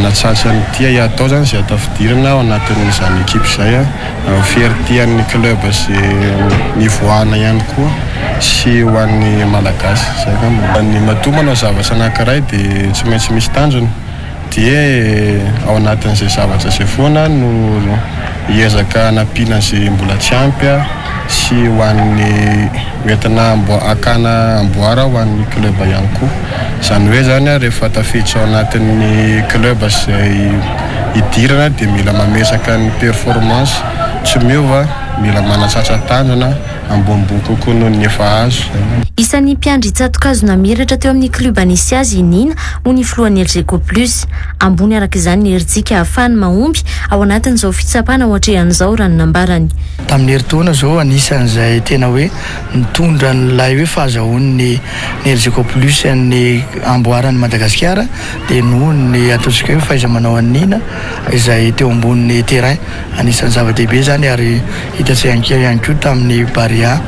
natsatsa ny tia atao zany izay tafidirana ao anatin'izany ekipa izay fiertian'ny club sy nivoahana ihany koa sy ho an'ny malagasy zay ka ny matomana zavatra anankiray dia tsy maintsy misy tanjona dia ao anatin'izay zavatra izay foana no hiezaka hanampiana izay mbola tsy ampy sy ho an'ny entina akana amboara ho an'ny club ihany koa. Izany hoe zany rehefa tafiditra ao anatin'ny club izay hidirana dia mila mamesaka ny performance tsy miova, mila manatsatsa tanjona ambonimbony kokoa noho ny efa azo. Isan'ny mpiandry tsatokazona miratra teo amin'ny klubany misy azy inina ho ny filohan'ny Elgeco Plus. Ambony araka izany ny herijika ahafahany mahomby ao anatin'izao fitsapana ohatrehan'izao raha ny nambarany. Tamin'ny herintaona zao anisan'izay tena hoe nitondra n'ilay hoe fahazahoany ny Elgeco Plus ny amboaran'ny Madagasikara dia noho ny ataontsika hoe fahaiza-manao an'ina izay teo ambonin'ny terrain. Anisan'ny zava-dehibe zany ary hitantsika ihany koa tamin'ny Baria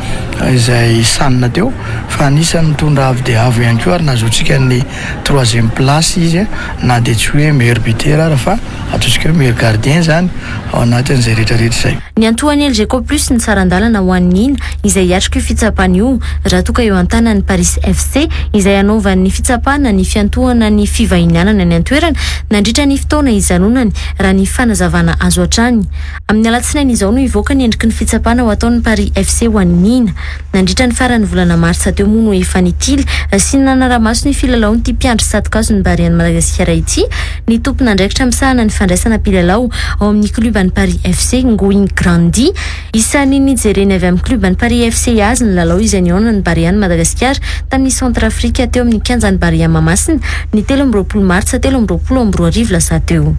izay sanina teo fa anisan'ny mitondra avy dia avo ihany koa ary nahazoantsika ny 3e place izy na dia tsy hoe meilleur buteur ary fa ataontsika hoe meilleur gardien zany ao anatin'izay rehetrarehetra izay. Ny antoan'ny Elgeco Plus ny tsarandalana ho an'ina izay hiatrika io fitsapana io raha toka eo an-tanan'ny Paris FC izay anaovan'ny fitsapana ny fiantohana ny fivahinianana ny antoerana nandritra ny fotoana izanonany raha ny fanazavana azo hatrany. Amin'ny alatsinainy izao no hivoaka ny endriky ny fitsapana ho ataon'ny Paris FC ho an'ina nandritra ny farany volana marsa teo moa no efa nitily sy nanaramaso ny filalao ny mpiandry tsatokazona Bariany Madagasikara ity ny tompona andraikitra misahana ny fandraisana mpilalao ao amin'ny klubany Paris FC Ngoing Grandi. Isan'ny nijerena avy amin'ny klubany Paris FC azy ny lalao izay nihaonana ny Bariany Madagasikara tamin'ny Centrafrika teo amin'ny kianjan'ny Baria Mamasina ny 13 martsa 2022 lasa teo.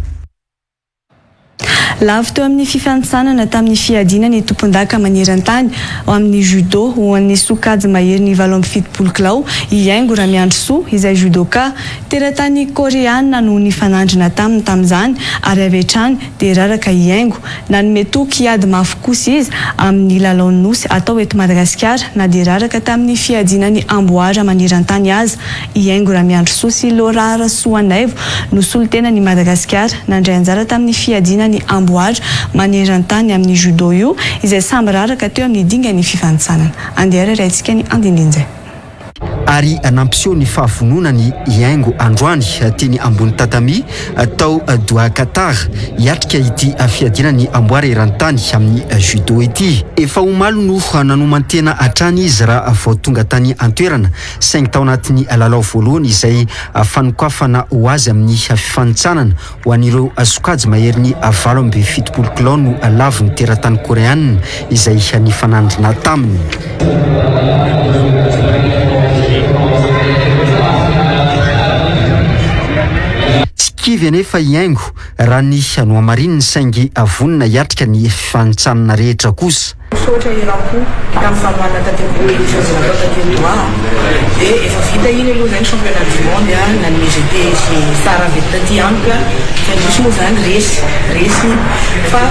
Lavy teo amin'ny fifanitsanana tamin'ny fiadiana ny tompon-daka maneran-tany ao amin'ny judo ho an'ny sokajy mahery ny 7 kilao Iengo Ramiandrosoa izay judoka teratany koreana no ny fanandrina tamin'izany ary avy hatrany dia raraka Iengo nanome toky hiady mafy kosa izy amin'ny lalaon'ny nosy atao eto Madagasikara na dia raraka tamin'ny fiadinany amboara maneran-tany azy. Iengo Ramiandrosoa sy Lorara Soanaivo no solitena ny Madagasikara nandray anjara tamin'ny fiadinany amboara maneran-tany amin'ny judo io izay samby raraka teo amin'ny dingan'ny fifanitsanana. Andeha raintsika ny andindinjay. Ary nampiseho ny fahavononany Iengo androany teny ambony tatami tao Doha Qatar hiatrika ity fiadinany amboara eran-tany amin'ny judo ity. Efa omaly no nanomantena hatrany izy raha vao tonga tany antoerana saingy tao anatin'ny lalao voalohany izay fanokafana ho azy amin'ny fifanitsanana ho an'ireo sokajy mahery ny 7 kilao no lavo ny teratany koreanina izay nifanandrina taminy. Kivy anefa Iengo raha ny noamarininy saingy avonina hiatrika ny fifanitsanana rehetra kosa. Sotra iram-po tamin'ny famoahana taty-bola izay natao taty-Doha dia efa vita iny aloha zany championnat du monde nanome GT sy Sara avy taty amiko fa misy moa zany resy fa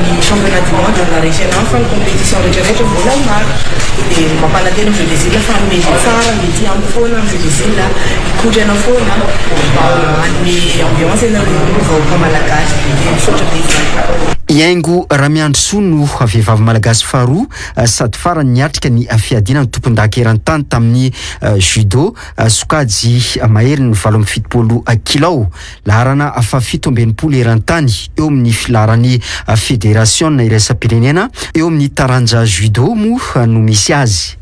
ny championnat du monde na resy anao fa ny compétition rehetrarehetra vola maro dia mampanantena amin'ny jeu des îles fa hanome tsara mety amiko foana amin'ny jeu des îles hikotra anao foana hanome ambiance anao vahoaka malagasy dia misaotra be. Iaingo Ramiandrosoa no vehivavy malagasy faharoa sady farany niatrika ny fiadiana ny tompon-daka eran-tany tamin'ny judo sokajy mahery ny 27 kilao laharana fa 17 eran-tany eo amin'ny filaran'ny fédération iraisam-pirenena eo amin'ny taranja judo moa no misy azy.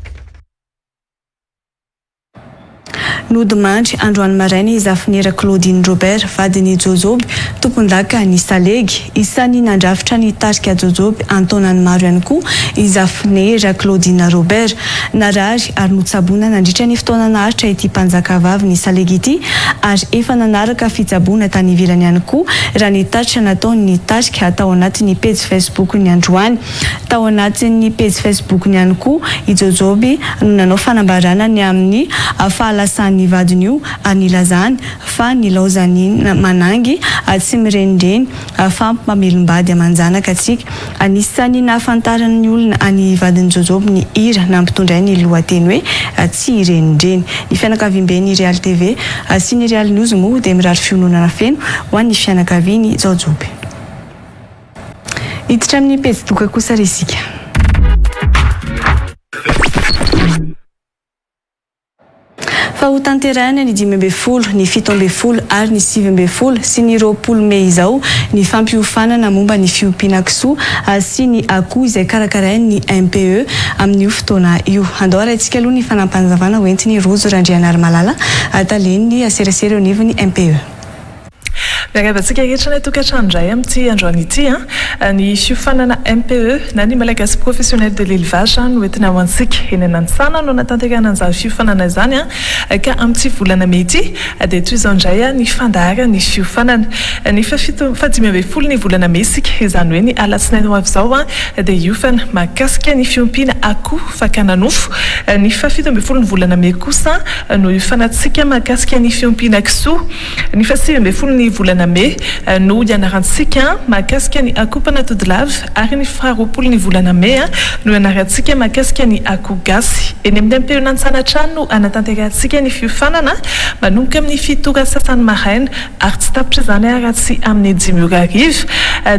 Nodimandry androany maraina izafinera Claudine Robert vadiny Jojoby tompon-daka ny Salegy isany nandrafitra ny tarika Jojoby antonany maro ihany koa izafinera Claudine Robert narary ary notsaboana nandritra ny fotoana naharitra ity mpanjakavavy ny Salegy ity ary efa nanaraka fitsaboana tany ivelany ihany koa raha ny taritra nataony tarika tao anatin'ny page Facebook ny androany tao anatin'ny page Facebook ny ihany koa i Jojoby no nanao fanambarana ny amin'ny fahalasany ny vadiny io anilazany fa nilaozany manangy tsy mirenireny fa mamelombady amanjanaka atsika anisany nahafantarany ny olona any vadiny Jojoby ny hira nampitondray ny lohateny hoe tsy irenireny. Ny fianakaviam-ben'ny Real TV sy ny Real News moa dia mirary fiononana feno ho an'ny fianakaviany Jojoby. Hiditra amin'ny pejy kosa resika. Fa ho tanterahina ny 5 ny 7 ary ny 9 sy ny 20 Mey izao ny fampiofanana momba ny fiompiana kisoa sy ny akoho izay karakarain'ny MPE amin'io fotoana io. Andao arahintsika aloha ny fanampanjavana hoentiny Rozo Randrianary Malala taleny aserasera eo anivon'ny MPE. Miarahaba-tsika rehetra ny tokantrano indray amin'ity androany ity ny fiofanana MPE na ny malagasy professionnel de l'élevage no entina ho antsika eny Nanisana no natanterahana an'izany fiofanana izany ka amin'ity volana Mey ity dia toy izao indray ny fandahara ny fiofanana ny fa-15 ny volana Mey isika izany hoe ny alatsinainy ho avy izao dia hiofana mahakasika ny fiompiana akoho fakana nofo ny fa-17 ny volana Mey kosa no hiofanantsika mahakasika ny fiompiana kisoa ny fa-18 ny volana Mey no ianarantsika mahakasika ny akoho mpanatody-lava ary ny fa-20 ny volana Mey no ianarantsika mahakasika ny akoho gasy eny amin'ny MPE Nanisana no anatanterantsika ny fiofanana manomboka amin'ny 7 sasany maraina ary tsy tapitra izany raha tsy amin'ny 10 arivo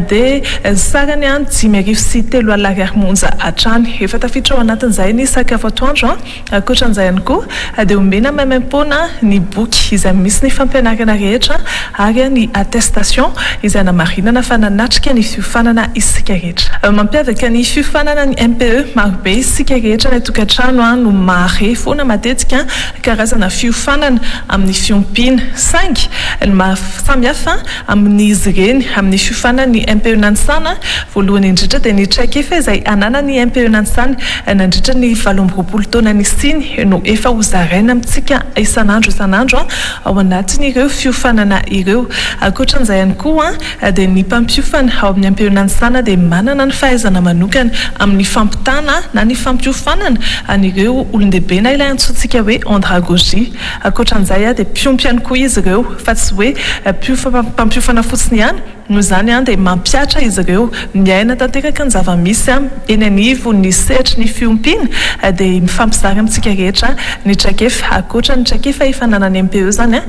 dia sarany 10 arivo sy 3 alina ary monja hatrany efa tafiditra ao anatin'izay ny sakafo atoandro ankoatran'izay ihany koa dia omena maimaim-poana ny boky izay misy ny fampianarana rehetra ary ny attestation izay namarinana fa nanatrika ny fiofanana isika rehetra. Mampiavaka ny fiofanana ny MPE marobe isika rehetra ny tokantrano no mahare foana matetika karazana fiofanana amin'ny fiompiana saingy ny mahasamihafa amin'izy ireny amin'ny fiofanana ny MPE Nanisana voalohany indrindra dia ny traikefa izay anana ny MPE Nanisana nandritra ny 20 taona ny siny no efa hozaraina amintsika isan'andro ao anatin'ireo fiofanana ireo. Ankoatran'izay ihany koa dia ny mpampiofana ao amin'ny MPE Nanisana dia manana ny fahaizana manokana amin'ny fampitana na ny fampiofanana an'ireo olon-dehibe na ilay antsointsika hoe andragogie. Ankoatran'izay dia mpiompy ihany koa izy ireo fa tsy hoe mpampiofana fotsiny ihany no izany dia mampiatra izy ireo miaina tanteraka ny zava-misy eny anivo ny setry ny fiompiana dia mifampizary amintsika rehetra ny traikefa. Ankoatra ny traikefa efa nanany MPE zany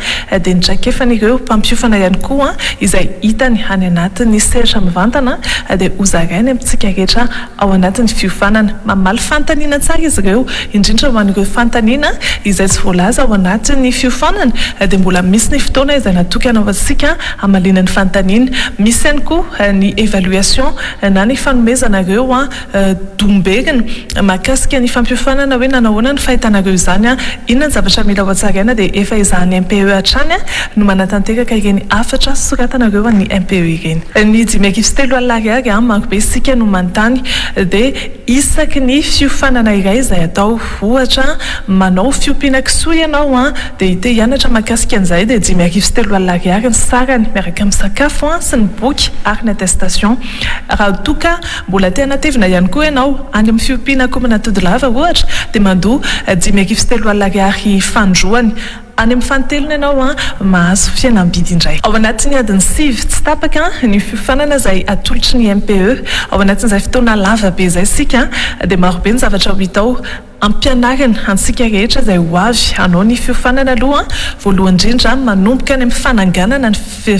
dia ny traikefan'ireo mpampiofana ihany koa izay hitany any anatin'ny seratra mivantana dia hozarainy amintsika rehetra ao anatin'ny fiofanana. Mamaly fantaniana tsara izy ireo indrindra ho an'ireo fantaniana izay tsy voalaza ao anatin'ny fiofanana dia mbola misy ny fotoana izay natokana ho antsika hamalina ny fantaniana. Misy ihany koa ny évaluation na ny fanomezana ireo domberina mahakasika ny fampiofanana hoe nanahoana ny fahitanareo izany inona ny zavatra mila ho hatsaraina dia efa izahany MPE hatrany no manatanteraka ireny afatra soratanareo ny MPE ireny. Ny 5 alina ariary marobe isika no manontany dia isaky ny fiofanana iray izay atao ohatra manao fiompiana kisoa ianao dia ite hianatra mahakasika an'izay dia 5 alina ariary ny sarany miaraka amin'ny sakafo sy ny boky ary ny attestation. Raha toka mbola te hanatevina ihany koa ianao any amin'ny fiompiana akoho mpanatody-lava ohatra dia mandoa 5 alina ariary fandroany any amin'ny fanotelona ianao a mahazo fihenam-bidy indray ao anatin'ny adiny 7 tsy tapaka ny fiofanana izay atolotry ny MPE ao anatin'izay fotoana lavabe zay sika dia marobe ny zavatra ho hitao ampianarana antsika rehetra izay ho avy hanao ny fiofanana aloha voalohany indrindra manomboka any amin'ny fananganana ny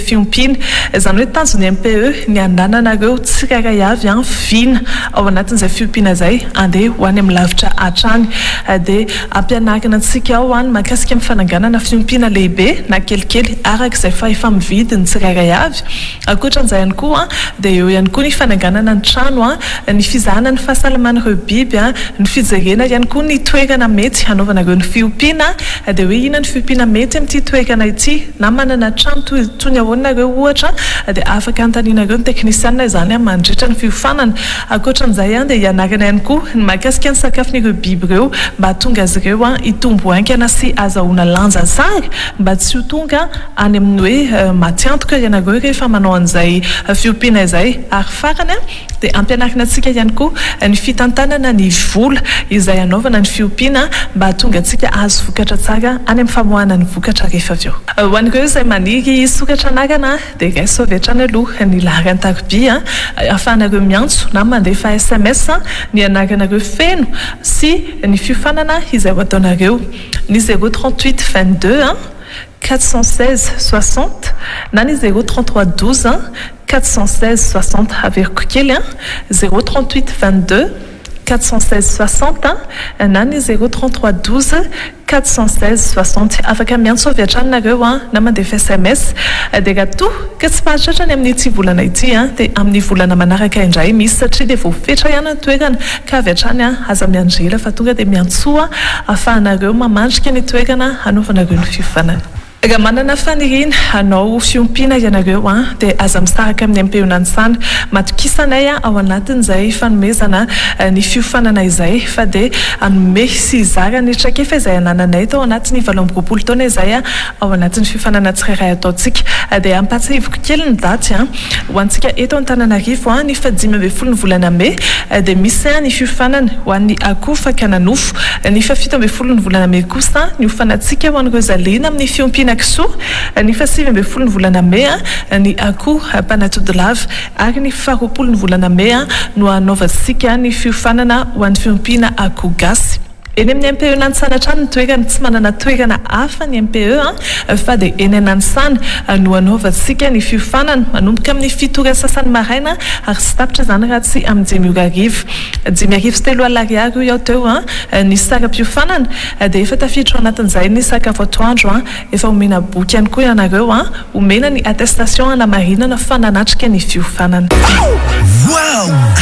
fiompiana izany hoe tanjon'ny MPE ny andananareo tsirairay avy vina ao anatin'izay fiompiana izay andeha ho any amin'ny lavitra hatrany dia ampianarana antsika ao any mahakasika amin'ny fananganana fiompiana lehibe na kelikely araka izay fa efa mividy ny tsirairay avy ankoatran'izay ihany koa dia eo ihany koa ny fananganana ny trano ny fizahana ny fahasalaman'ireo biby ny fijerena ihany koa ny toerana mety hanaovanareo ny fiompiana dia hoe ina ny fiompiana mety amin'ity toerana ity na manana trano toy ny ahoanareo ohatra dia afaka antaninareo ny teknisiana izany mandritra ny fiofanana ankoatran'izay dia ianarana ihany koa ny mahakasika ny sakafon'ireo biby ireo mba hatonga azy ireo hitombo haingana sy azahoana lanja tsara mba tsy ho tonga any amin'ny hoe matiantoka ianareo rehefa manao an'izay fiompiana izay ary farany dia ampianarana antsika ihany koa ny fitantanana ny vola izay anaovana ny fiompiana mba hatonga antsika azo vokatra tsara any amin'ny famoahana ny vokatra rehefa avy eo ho an'ireo izay maniry sokatra anarana dia raiso avy hatrany aloha ny laharany tarobia ahafahanareo miantso na mandefa SMS ny anaranareo feno sy ny fiofanana izay ho ataonareo ny 038 22 416 60 na ny 033 12 416 60 averiko kely 038 22 416 60 na ny 033 12 416 60 afaka miantso avy hatrany na mandefa SMS dia gatoa ka tsy mahatratra ny amin'ny ity volana ity dia amin'ny volana manaraka indray misy satria dia voafetra ihany ny toerana ka avy hatrany aza miandrela fa tonga dia miantsoa ahafahanareo mamandrika ny toerana hanaovanareo ny fiofanana raha manana faniriana hanao fiompiana ianareo dia aza misaraka amin'ny MPE nanisana matokisanay ao anatin'izay fanomezana ny fiofanana izay fa dia anome sy izara ny traikefa izay anananay tao anatin'ny 17 taona izay ao anatin'ny fiofanana tsirairay ataontsika dia ampatsahivoko kely ny daty ho antsika eto Antananarivo ny 15 ny volana May dia misy ny fiofanana ho an'ny akoho fakananofo ny 17 ny volana May kosa ny hofanantsika ho an'ireo zalena amin'ny fiompiana kisoa ny 19 ny volana May ny akoho mpanatody lava ary ny 20 ny volana May no anaovantsika ny fiofanana ho an'ny fiompiana akoho gasy eny amin'ny MPE nanisana trano ny toerana tsy manana toerana hafa ny MPE fa dia eny nanisana no anaovantsika ny fiofanana manomboka amin'ny 7 sasany maraina ary sy tapitra izany raha tsy amin'ny 5 sy 3 alariary io teo ny sakam-piofanana dia efa tafiditra ao anatin'izay ny sakafo atoandro efa omena boky ihany koa ianareo omena ny attestation na marinana fa nanatrika ny fiofanana. Wow!